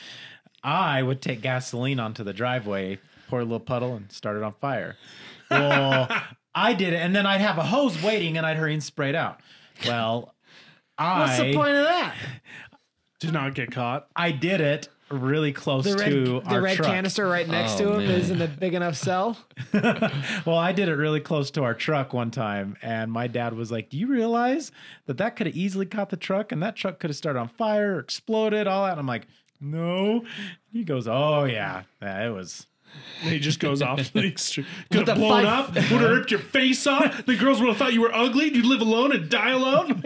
I would take gasoline onto the driveway, pour a little puddle, and start it on fire. Well, I did it, and then I'd have a hose waiting, and I'd hurry and spray it out. Well, What's the point of that? Did not get caught. I did it really close The to our red truck. canister right next to him isn't a big enough cell. Well, I did it really close to our truck one time, and my dad was like, "Do you realize that could have easily caught the truck, and that truck could have started on fire, exploded, all that?" And I'm like, "No." He goes, "Oh yeah, it was." And he just goes off to the extreme. Could have blown up. Would have ripped your face off. The girls would have thought you were ugly. You'd live alone and die alone.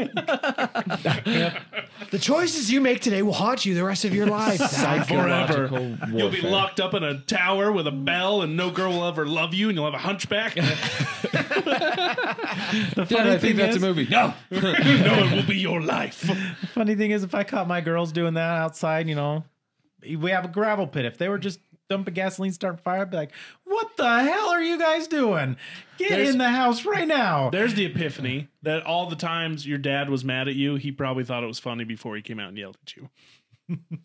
The choices you make today will haunt you the rest of your life. Forever. You'll be locked up in a tower with a bell, and no girl will ever love you, and you'll have a hunchback. The funny thing that's a is, movie. No. No, it will be your life. the funny thing is, if I caught my girls doing that outside, we have a gravel pit. If they were just dumping gasoline, starting fire, I'd be like, "What the hell are you guys doing? Get in the house right now." There's the epiphany that all the times your dad was mad at you, he probably thought it was funny before he came out and yelled at you.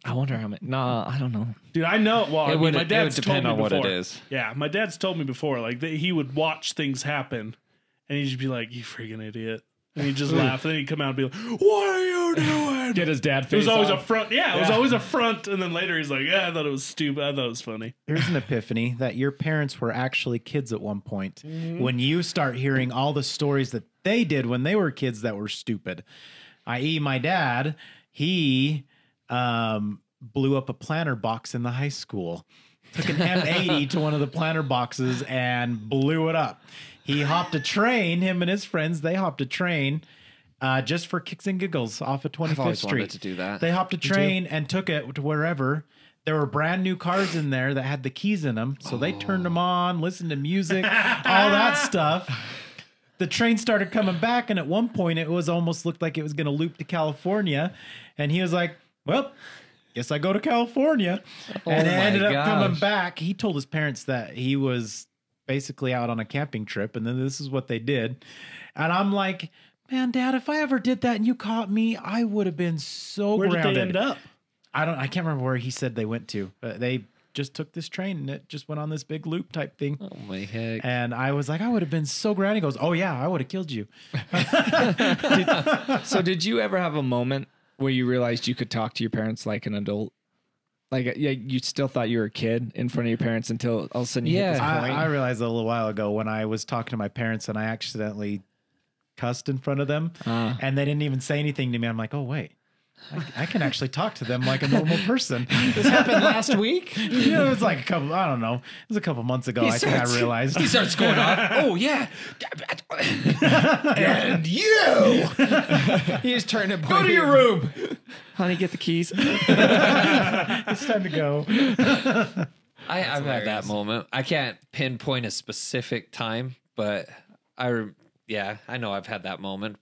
I wonder how many. No, I don't know. Dude, I know. Well, I mean, my dad's depend told me on before. what it is. Yeah, my dad's told me before, that he would watch things happen, and he'd just be like, "You freaking idiot." And he'd just laugh. And then he'd come out and be like, what are you doing? Get his dad face It was always off. a front. Yeah, it was always a front. And then later he's like, yeah, I thought it was stupid. I thought it was funny. Here's an epiphany that your parents were actually kids at one point. When you start hearing all the stories that they did when they were kids that were stupid, i.e. my dad, he blew up a planter box in the high school. Took an M80 to one of the planter boxes and blew it up. He hopped a train, him and his friends, they hopped a train just for kicks and giggles off of 25th I've always Street. wanted to do that. They hopped a train and took it to wherever. There were brand new cars in there that had the keys in them. So they turned them on, listened to music, all that stuff. The train started coming back. And at one point, it was almost looked like it was going to loop to California. And he was like, well, guess I go to California. And it my ended up gosh. coming back. He told his parents that he was basically out on a camping trip. And then this is what they did. And I'm like, man, Dad, if I ever did that and you caught me, I would have been so Where grounded. did they end up? I can't remember where he said they went to. They just took this train and it just went on this big loop type thing. Oh my heck. And I was like, I would have been so grounded. He goes, oh yeah, I would have killed you. So did you ever have a moment where you realized you could talk to your parents like an adult? Like, yeah, you still thought you were a kid in front of your parents until all of a sudden you hit this point? I realized a little while ago when I was talking to my parents and I accidentally cussed in front of them and they didn't even say anything to me. I'm like, oh wait, I can actually talk to them like a normal person. This happened last week. You know, it was like a couple, I don't know. It was a couple months ago. I think I realized. He starts going off. Oh, yeah. And you. He just turned it. Go to your room. Honey, get the keys. It's time to go. I've had that moment. I can't pinpoint a specific time, but I know I've had that moment.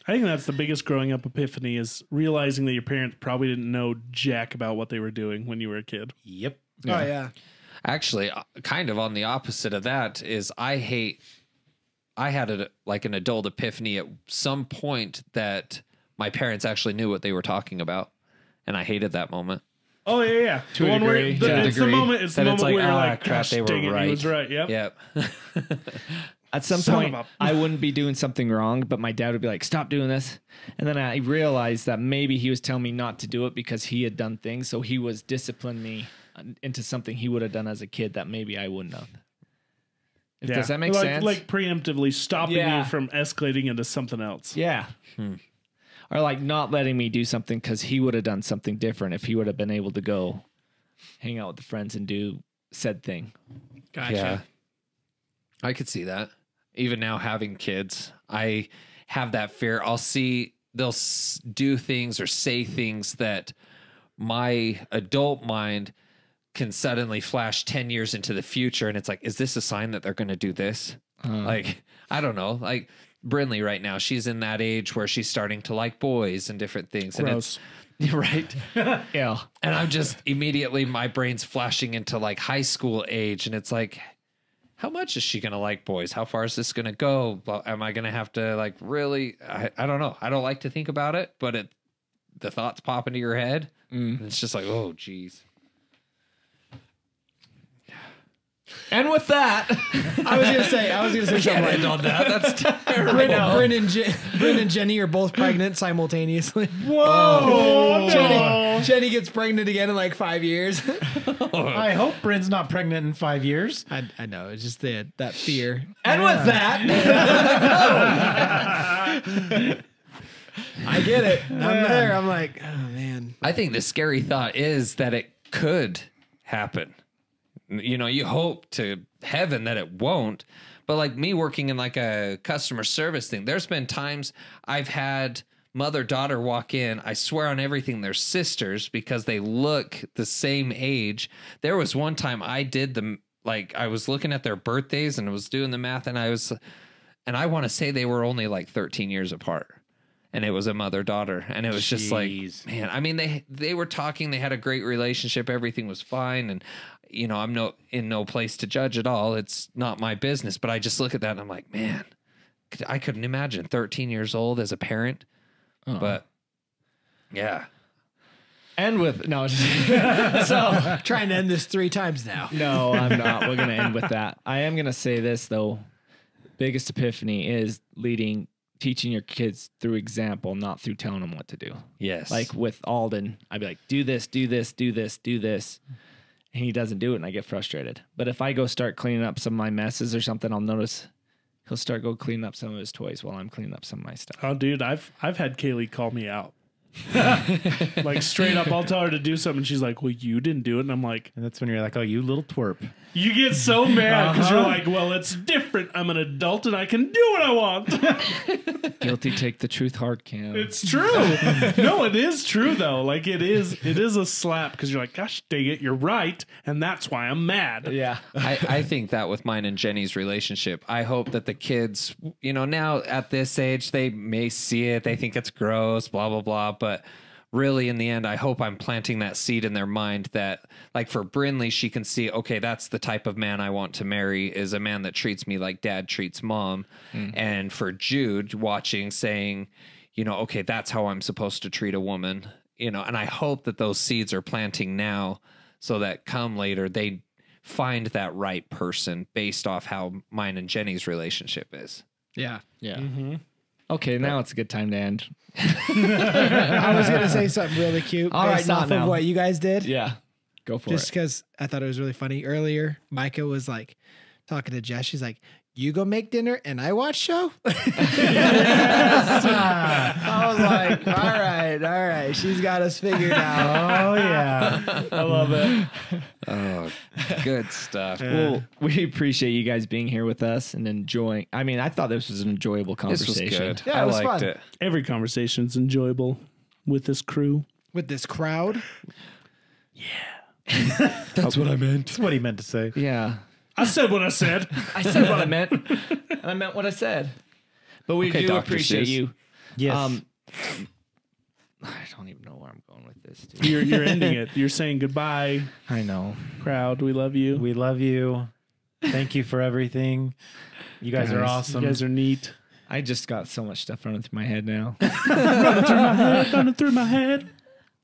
I think that's the biggest growing up epiphany is realizing that your parents probably didn't know jack about what they were doing when you were a kid. Yep. Oh yeah. Actually, kind of on the opposite of that is I had like an adult epiphany at some point that my parents actually knew what they were talking about, and I hated that moment. Oh yeah, yeah. To a degree. It's the moment. It's the moment where you're like, crap, gosh, they were dang it, right. he was right. Yep. Yep. At some Son point, of a- I wouldn't be doing something wrong, but my dad would be like, stop doing this. And then I realized that maybe he was telling me not to do it because he had done things. So he was disciplining me into something he would have done as a kid that maybe I wouldn't have. Yeah. Does that make like, sense? Like preemptively stopping Yeah. you from escalating into something else. Yeah. Or like not letting me do something because he would have done something different if he would have been able to go hang out with the friends and do said thing. Gotcha. Yeah. I could see that. Even now having kids, I have that fear. I'll see they'll do things or say things that my adult mind can suddenly flash 10 years into the future. And it's like, is this a sign that they're going to do this? Like, I don't know. Like Brinley right now, she's in that age where she's starting to like boys and different things. Gross. And it's right. Yeah. And I'm just immediately, my brain's flashing into like high school age. And it's like, how much is she going to like boys? How far is this going to go? Am I going to have to like really, I don't know. I don't like to think about it, but the thoughts pop into your head. And it's just like, oh, geez. And with that, I was gonna say something like on that. That's terrible. Bryn and Jenny are both pregnant simultaneously. Whoa! Jenny gets pregnant again in like 5 years. I hope Bryn's not pregnant in 5 years. I know, it's just that fear. and with that, I get it. I'm there. I'm like, oh man. I think the scary thought is that it could happen. You know, you hope to heaven that it won't. But like me working in like a customer service thing, there's been times I've had mother-daughter walk in. I swear on everything, they're sisters because they look the same age. There was one time I did I was looking at their birthdays and I was doing the math and I want to say they were only like 13 years apart. And it was a mother-daughter. And it was just like, man, I mean, they were talking. They had a great relationship. Everything was fine. And, you know, I'm in no place to judge at all. It's not my business. But I just look at that and I'm like, man, I couldn't imagine 13 years old as a parent. But, yeah. and with, no, So trying to end this 3 times now. no, I'm not. We're going to end with that. I am going to say this, though. Biggest epiphany is leading teaching your kids through example, not through telling them what to do. Yes. Like with Alden, I'd be like, do this, do this, do this, do this. And he doesn't do it and I get frustrated. But if I go start cleaning up some of my messes or something, I'll notice he'll start go cleaning up some of his toys while I'm cleaning up some of my stuff. Oh, dude, I've had Kaylee call me out. Like straight up, I'll tell her to do something. And she's like, well, you didn't do it. And I'm like, And that's when you're like, oh, you little twerp. you get so mad because you're like, well, it's different. I'm an adult and I can do what I want. Guilty, take the truth hard, Cam. It's true. No, it is true though. Like it is a slap because you're like, gosh dang it, you're right. And that's why I'm mad. Yeah. I think that with mine and Jenny's relationship, I hope that the kids, you know, now at this age, they may see it. They think it's gross, blah, blah, blah. But really, in the end, I hope I'm planting that seed in their mind that, like for Brinley, she can see, okay, that's the type of man I want to marry, is a man that treats me like dad treats mom. And for Jude, watching, saying, you know, okay, that's how I'm supposed to treat a woman, you know, and I hope that those seeds are planting now so that come later, they find that right person based off how mine and Jenny's relationship is. Yeah. Yeah. Okay, now it's a good time to end. I was going to say something really cute All right, based not off now. of what you guys did. Yeah. Go for Just it. because I thought it was really funny. Earlier, Micah was like talking to Jess. She's like, you go make dinner and I watch show? I was like, all right. She's got us figured out. Oh, yeah. I love it. Oh, good stuff. Well, we appreciate you guys being here with us and enjoying. I mean, I thought this was an enjoyable This was conversation. good. Yeah, I it was liked fun. it. Every conversation's enjoyable with this crew. With this crowd. That's what I meant. That's what he meant to say. Yeah. I said what I said. I said what I meant. And I meant what I said. But we Okay, do Dr. appreciate Seuss. you. Yes. I don't even know where I'm going with this, dude. You're ending it. You're saying goodbye, I know. crowd. We love you. we love you. Thank you for everything. You guys are Guys, awesome. You guys are neat. I just got so much stuff running through my head now. Running through my head.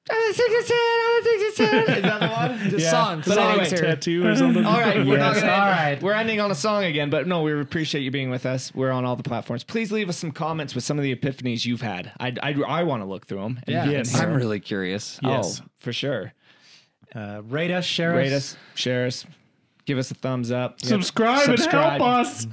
Is that the one? The Yeah. song. But songs anyway, here. Tattoo or something. All right, we're not Yes, gonna. all right. We're ending on a song again, but no, we appreciate you being with us. We're on all the platforms. Please leave us some comments with some of the epiphanies you've had. I want to look through them. Yeah. Yes. I'm really curious. Yes. Oh, for sure. Rate us, share Rate us. us, share us, give us a thumbs up. Subscribe and help us.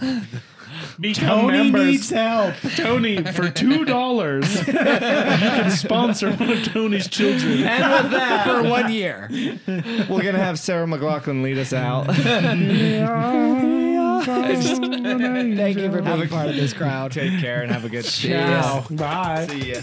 Become Tony members. needs help. Tony, for $2, you can sponsor one of Tony's children. And with that, For 1 year. we're gonna have Sarah McLaughlin lead us out. Thank you for being part of this crowd. Take care and have a good Ciao. Bye. See ya.